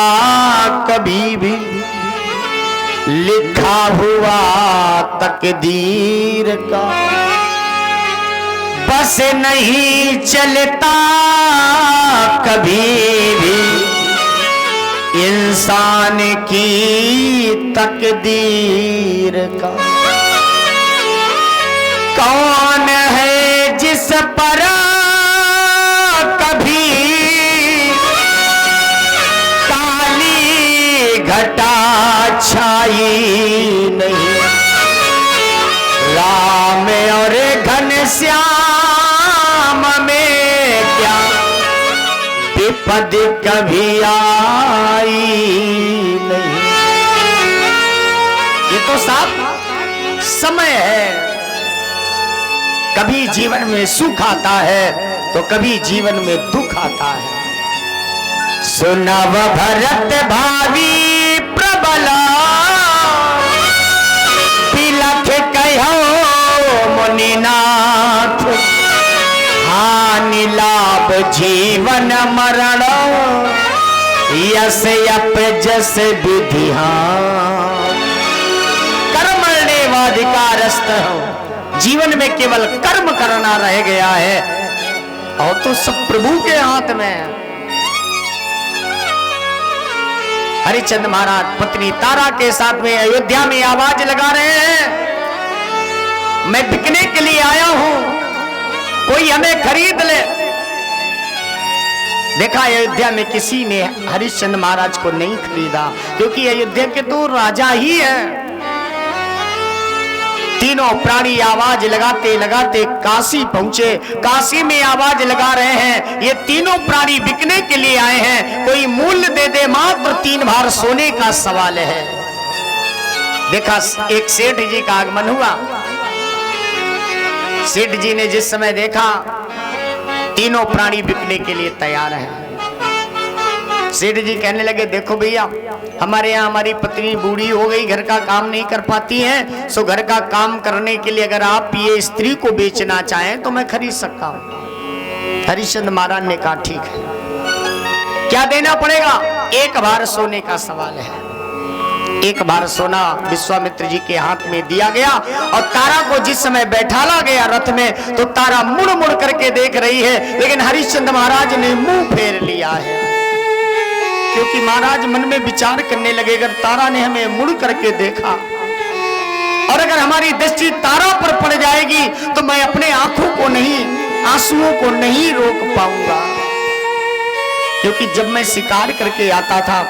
A: कभी भी लिखा हुआ तकदीर का, बस नहीं चलता कभी भी इंसान की तकदीर का। कौन है जिस पर कभी काली घटा छाई नहीं, राम और घनश्याम में क्या विपद कभी आई नहीं। ये तो साफ समय है, कभी जीवन में सुख आता है तो कभी जीवन में दुख आता है। सुनव भरत भावी प्रबला बिलख कहो मुनिनाथ, हानि लाभ जीवन मरण यस यप जस विधि। कर्मण्येवाधिकारस्त हो, जीवन में केवल कर्म करना रह गया है और तो सब प्रभु के हाथ में है। हरिचंद महाराज पत्नी तारा के साथ में अयोध्या में आवाज लगा रहे हैं, मैं बिकने के लिए आया हूं, कोई हमें खरीद ले। देखा अयोध्या में किसी ने हरिश्चंद्र महाराज को नहीं खरीदा, क्योंकि अयोध्या के तो राजा ही है। तीनों प्राणी आवाज लगाते लगाते काशी पहुंचे। काशी में आवाज लगा रहे हैं, ये तीनों प्राणी बिकने के लिए आए हैं, कोई मूल्य दे दे, मात्र 3 भार सोने का सवाल है। देखा एक सेठ जी का आगमन हुआ। सेठ जी ने जिस समय देखा तीनों प्राणी बिकने के लिए तैयार हैं, सेठ जी कहने लगे, देखो भैया हमारे यहाँ हमारी पत्नी बूढ़ी हो गई, घर का काम नहीं कर पाती है, सो घर का काम करने के लिए अगर आप ये स्त्री को बेचना चाहें तो मैं खरीद सकता हूँ। हरिश्चंद्र महाराज ने कहा ठीक है, क्या देना पड़ेगा? 1 भार सोने का सवाल है। 1 भार सोना विश्वामित्र जी के हाथ में दिया गया और तारा को जिस समय बैठाला गया रथ में तो तारा मुड़ मुड़ करके देख रही है, लेकिन हरिश्चंद्र महाराज ने मुंह फेर लिया है, क्योंकि महाराज मन में विचार करने लगे, अगर तारा ने हमें मुड़ करके देखा और अगर हमारी दृष्टि तारा पर पड़ जाएगी तो मैं अपने आंखों को नहीं, आंसुओं को नहीं रोक पाऊंगा। क्योंकि जब मैं शिकार करके आता था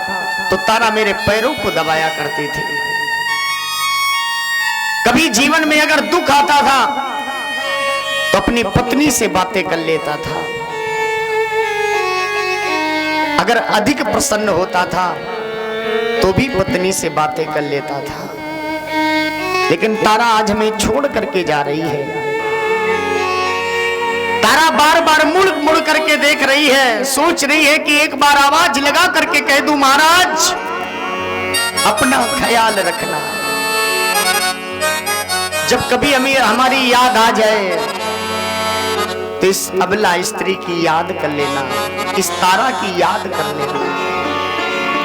A: तो तारा मेरे पैरों को दबाया करती थी। कभी जीवन में अगर दुख आता था तो अपनी पत्नी से बातें कर लेता था। अगर अधिक प्रसन्न होता था तो भी पत्नी से बातें कर लेता था, लेकिन तारा आज हमें छोड़ करके जा रही है। तारा बार बार मुड़ मुड़ करके देख रही है, सोच रही है कि एक बार आवाज लगा करके कह दूं, महाराज अपना ख्याल रखना। जब कभी हमें हमारी याद आ जाए तो इस अबला स्त्री की याद कर लेना, इस तारा की याद कर लेना।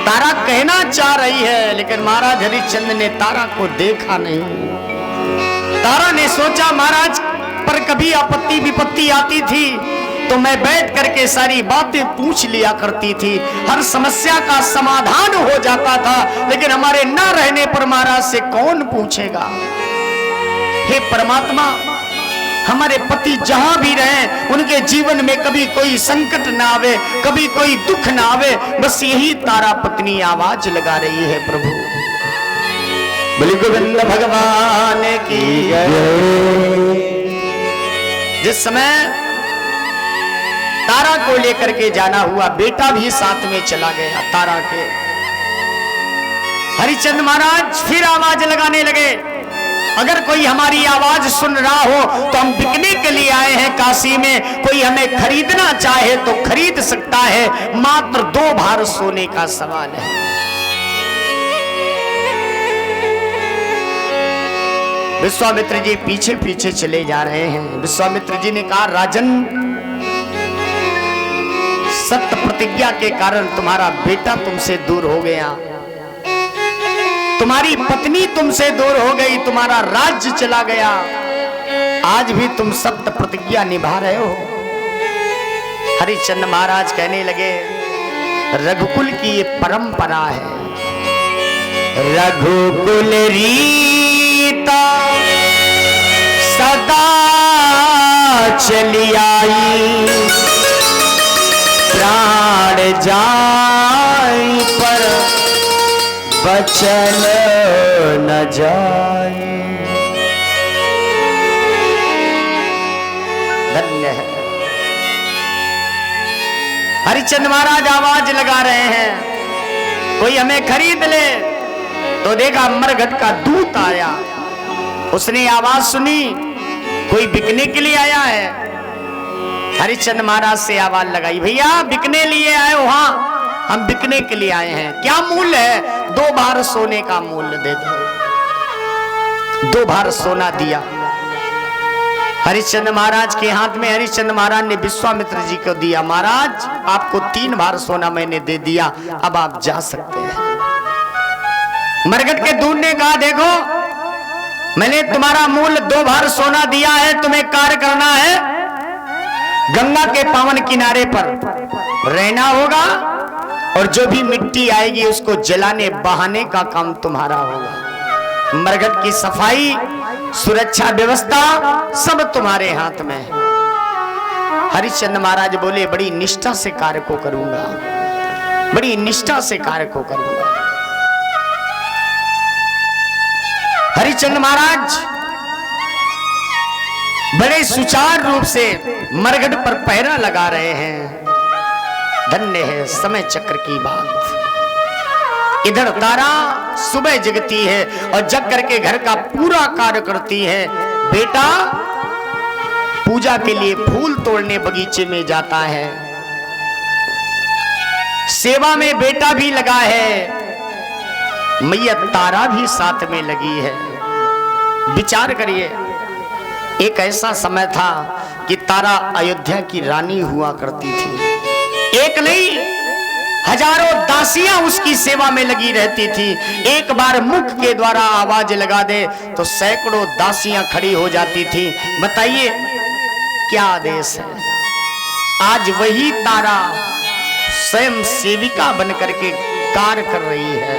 A: तारा कहना चाह रही है, लेकिन महाराज हरिश्चंद्र ने तारा को देखा नहीं। तारा ने सोचा महाराज पर कभी आपत्ति विपत्ति आती थी तो मैं बैठ करके सारी बातें पूछ लिया करती थी, हर समस्या का समाधान हो जाता था, लेकिन हमारे न रहने पर महाराज से कौन पूछेगा। हे परमात्मा, हमारे पति जहां भी रहें उनके जीवन में कभी कोई संकट ना आवे, कभी कोई दुख ना आवे, बस यही तारा पत्नी आवाज लगा रही है। प्रभु बोले गोविंद भगवान की जय। जिस समय तारा को लेकर के जाना हुआ, बेटा भी साथ में चला गया तारा के। हरिश्चंद्र महाराज फिर आवाज लगाने लगे, अगर कोई हमारी आवाज सुन रहा हो तो हम बिकने के लिए आए हैं काशी में, कोई हमें खरीदना चाहे तो खरीद सकता है, मात्र 2 भार सोने का सवाल है। विश्वामित्र जी पीछे पीछे चले जा रहे हैं। विश्वामित्र जी ने कहा, राजन सत्य प्रतिज्ञा के कारण तुम्हारा बेटा तुमसे दूर हो गया, तुम्हारी पत्नी तुमसे दूर हो गई, तुम्हारा राज्य चला गया, आज भी तुम सत्य प्रतिज्ञा निभा रहे हो। हरिश्चंद्र महाराज कहने लगे, रघुकुल की ये परंपरा है, रघुकुल रीता सदा चली आई, प्राण जाए पर बचन न जाए। धन्य है। हरिश्चंद्र महाराज आवाज लगा रहे हैं, कोई हमें खरीद ले। तो देखा मरघट का दूत आया, उसने आवाज सुनी, कोई बिकने के लिए आया है। हरिश्चंद्र महाराज से आवाज लगाई, भैया बिकने लिए आए हो? हाँ, हम बिकने के लिए आए हैं। क्या मूल्य है? 2 भार सोने का मूल्य दे दो। 2 भार सोना दिया हरिश्चंद्र महाराज के हाथ में। हरिश्चंद्र महाराज ने विश्वामित्र जी को दिया, महाराज आपको 3 भार सोना मैंने दे दिया, अब आप जा सकते हैं। मरघट के दूत ने कहा, देखो मैंने तुम्हारा मूल्य 2 भार सोना दिया है, तुम्हें कार्य करना है, गंगा के पावन किनारे पर रहना होगा और जो भी मिट्टी आएगी उसको जलाने बहाने का काम तुम्हारा होगा। मरघट की सफाई, सुरक्षा व्यवस्था सब तुम्हारे हाथ में है। हरिश्चंद्र महाराज बोले, बड़ी निष्ठा से कार्य को करूंगा, बड़ी निष्ठा से कार्य को करूंगा। हरिश्चंद्र महाराज बड़े सुचारू रूप से मरघट पर पहरा लगा रहे हैं। धन्य है समय चक्र की बात। इधर तारा सुबह जगती है और जग करके घर का पूरा कार्य करती है। बेटा पूजा के लिए फूल तोड़ने बगीचे में जाता है, सेवा में बेटा भी लगा है, मैया तारा भी साथ में लगी है। विचार करिए, एक ऐसा समय था कि तारा अयोध्या की रानी हुआ करती थी। एक नहीं, हजारों दासियां उसकी सेवा में लगी रहती थी। एक बार मुख के द्वारा आवाज लगा दे तो सैकड़ों दासियां खड़ी हो जाती थी। बताइए क्या आदेश है? आज वही तारा स्वयं सेविका बनकर के कार्य कर रही है।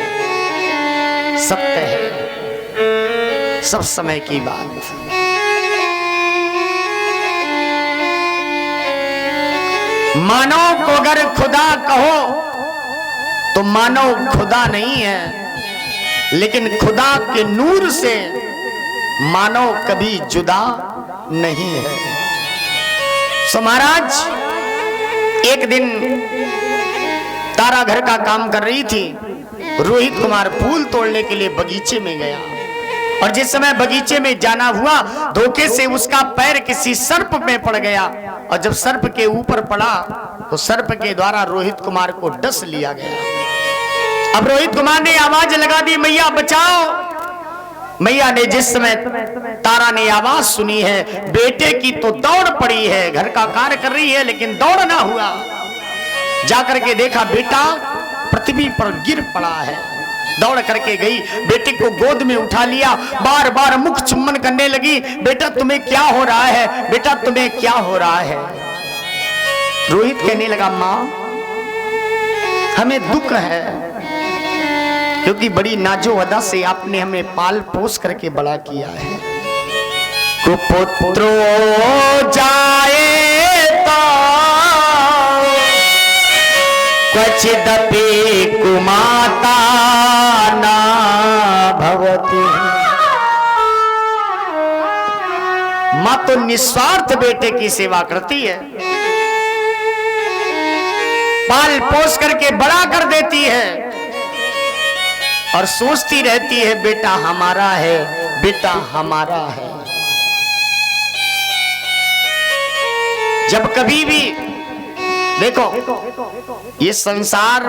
A: सत्य है, सब समय की बात। मानव को अगर खुदा कहो तो मानव खुदा नहीं है, लेकिन खुदा के नूर से मानव कभी जुदा नहीं है। सो महाराज एक दिन तारा घर का काम कर रही थी। रोहित कुमार फूल तोड़ने के लिए बगीचे में गया और जिस समय बगीचे में जाना हुआ, धोखे से उसका पैर किसी सर्प में पड़ गया और जब सर्प के ऊपर पड़ा तो सर्प के द्वारा रोहित कुमार को डस लिया गया। अब रोहित कुमार ने आवाज लगा दी, मैया बचाओ। मैया ने जिस समय तारा ने आवाज सुनी है, बेटे की तो दौड़ पड़ी है, घर का कार्य कर रही है लेकिन दौड़ ना हुआ। जाकर के देखा बेटा पृथ्वी पर गिर पड़ा है। दौड़ करके गई, बेटे को गोद में उठा लिया, बार बार मुख चुम्बन करने लगी। बेटा तुम्हें क्या हो रहा है, बेटा तुम्हें क्या हो रहा है। रोहित कहने लगा, माँ हमें दुख है क्योंकि बड़ी नाजो अदा से आपने हमें पाल पोस करके बड़ा किया है। कुपुत्रो जाए तो क्वचिदपि कुमाता ना भवति। मां तो निस्वार्थ बेटे की सेवा करती है, पाल पोस करके बड़ा कर देती है और सोचती रहती है बेटा हमारा है, बेटा हमारा है। जब कभी भी देखो, ये संसार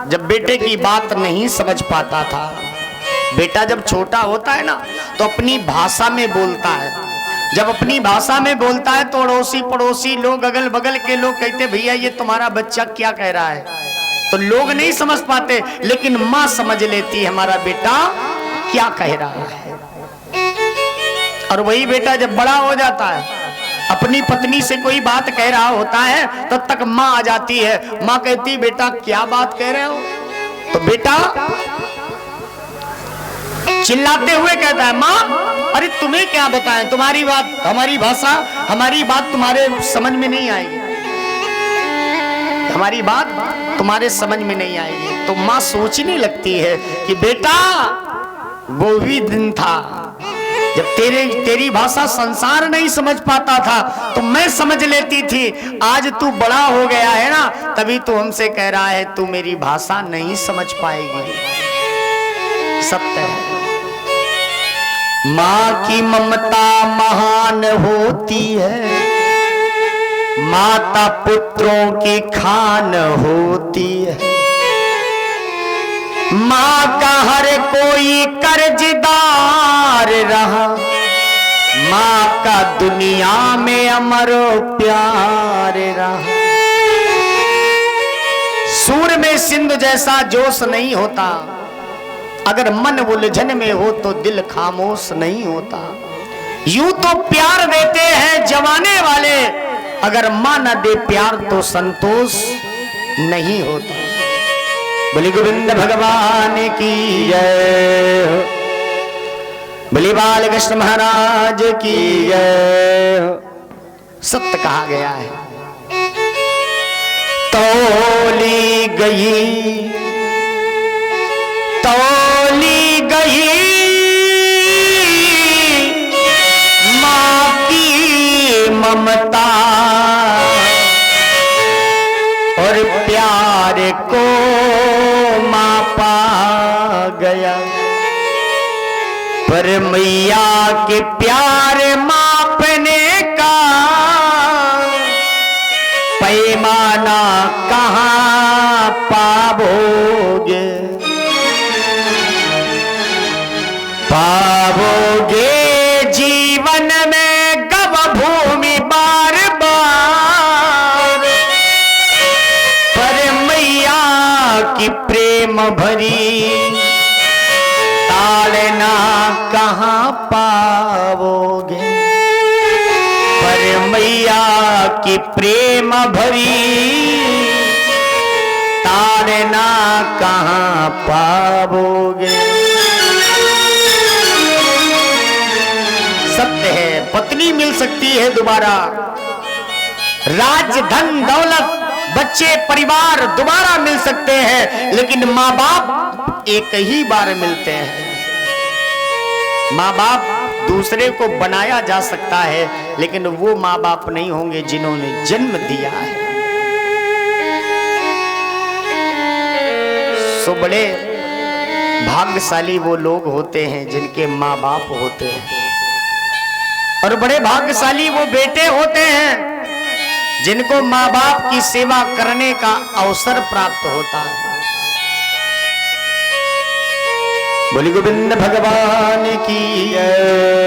A: जब बेटे की बात नहीं समझ पाता था, बेटा जब छोटा होता है ना तो अपनी भाषा में बोलता है। जब अपनी भाषा में बोलता है तो अड़ोसी पड़ोसी लोग, अगल बगल के लोग कहते भैया ये तुम्हारा बच्चा क्या कह रहा है। तो लोग नहीं समझ पाते लेकिन मां समझ लेती है हमारा बेटा क्या कह रहा है। और वही बेटा जब बड़ा हो जाता है, अपनी पत्नी से कोई बात कह रहा होता है, तब तक मां आ जाती है। मां कहती बेटा क्या बात कह रहे हो। तो बेटा चिल्लाते हुए कहता है, मां अरे तुम्हें क्या बताएं, तुम्हारी बात हमारी भाषा, हमारी बात तुम्हारे समझ में नहीं आएगी, हमारी बात तुम्हारे समझ में नहीं आएगी। तो मां सोचने लगती है कि बेटा वो भी दिन था जब तेरी भाषा संसार नहीं समझ पाता था तो मैं समझ लेती थी। आज तू बड़ा हो गया है ना, तभी तू हमसे कह रहा है तू मेरी भाषा नहीं समझ पाएगी। सत्य है, मां की ममता महान होती है, माता पुत्रों की खान होती है। मां का हर कोई कर्जदार रहा, मां का दुनिया में अमर प्यार रहा। सूर में सिंधु जैसा जोश नहीं होता, अगर मन उलझन में हो तो दिल खामोश नहीं होता। यूं तो प्यार देते हैं जवाने वाले, अगर मां न दे प्यार तो संतोष नहीं होता। बोले गोविंद भगवान की जय, बोले बाल कृष्ण महाराज की जय। सत्य कहा गया है, तौली गई तौली गई मां की ममता और प्यार को मापा गया, पर मैया के प्यार मापने का पैमाना कहाँ पाओगे। पाओगे जीवन में गव भूमि बार बार, पर मैया की प्रेम भरी ताड़ना कहाँ पाओगे। पर मैया की प्रेम भरी ताड़ना कहाँ पाओगे। सत्य है, पत्नी मिल सकती है दोबारा, राज धन दौलत बच्चे परिवार दोबारा मिल सकते हैं, लेकिन माँ बाप एक ही बार मिलते हैं। माँ बाप दूसरे को बनाया जा सकता है, लेकिन वो माँ बाप नहीं होंगे जिन्होंने जन्म दिया है। सो बड़े भाग्यशाली वो लोग होते हैं जिनके माँ बाप होते हैं, और बड़े भाग्यशाली वो बेटे होते हैं जिनको माँ बाप की सेवा करने का अवसर प्राप्त होता है। बोली गोविंद भगवान की जय।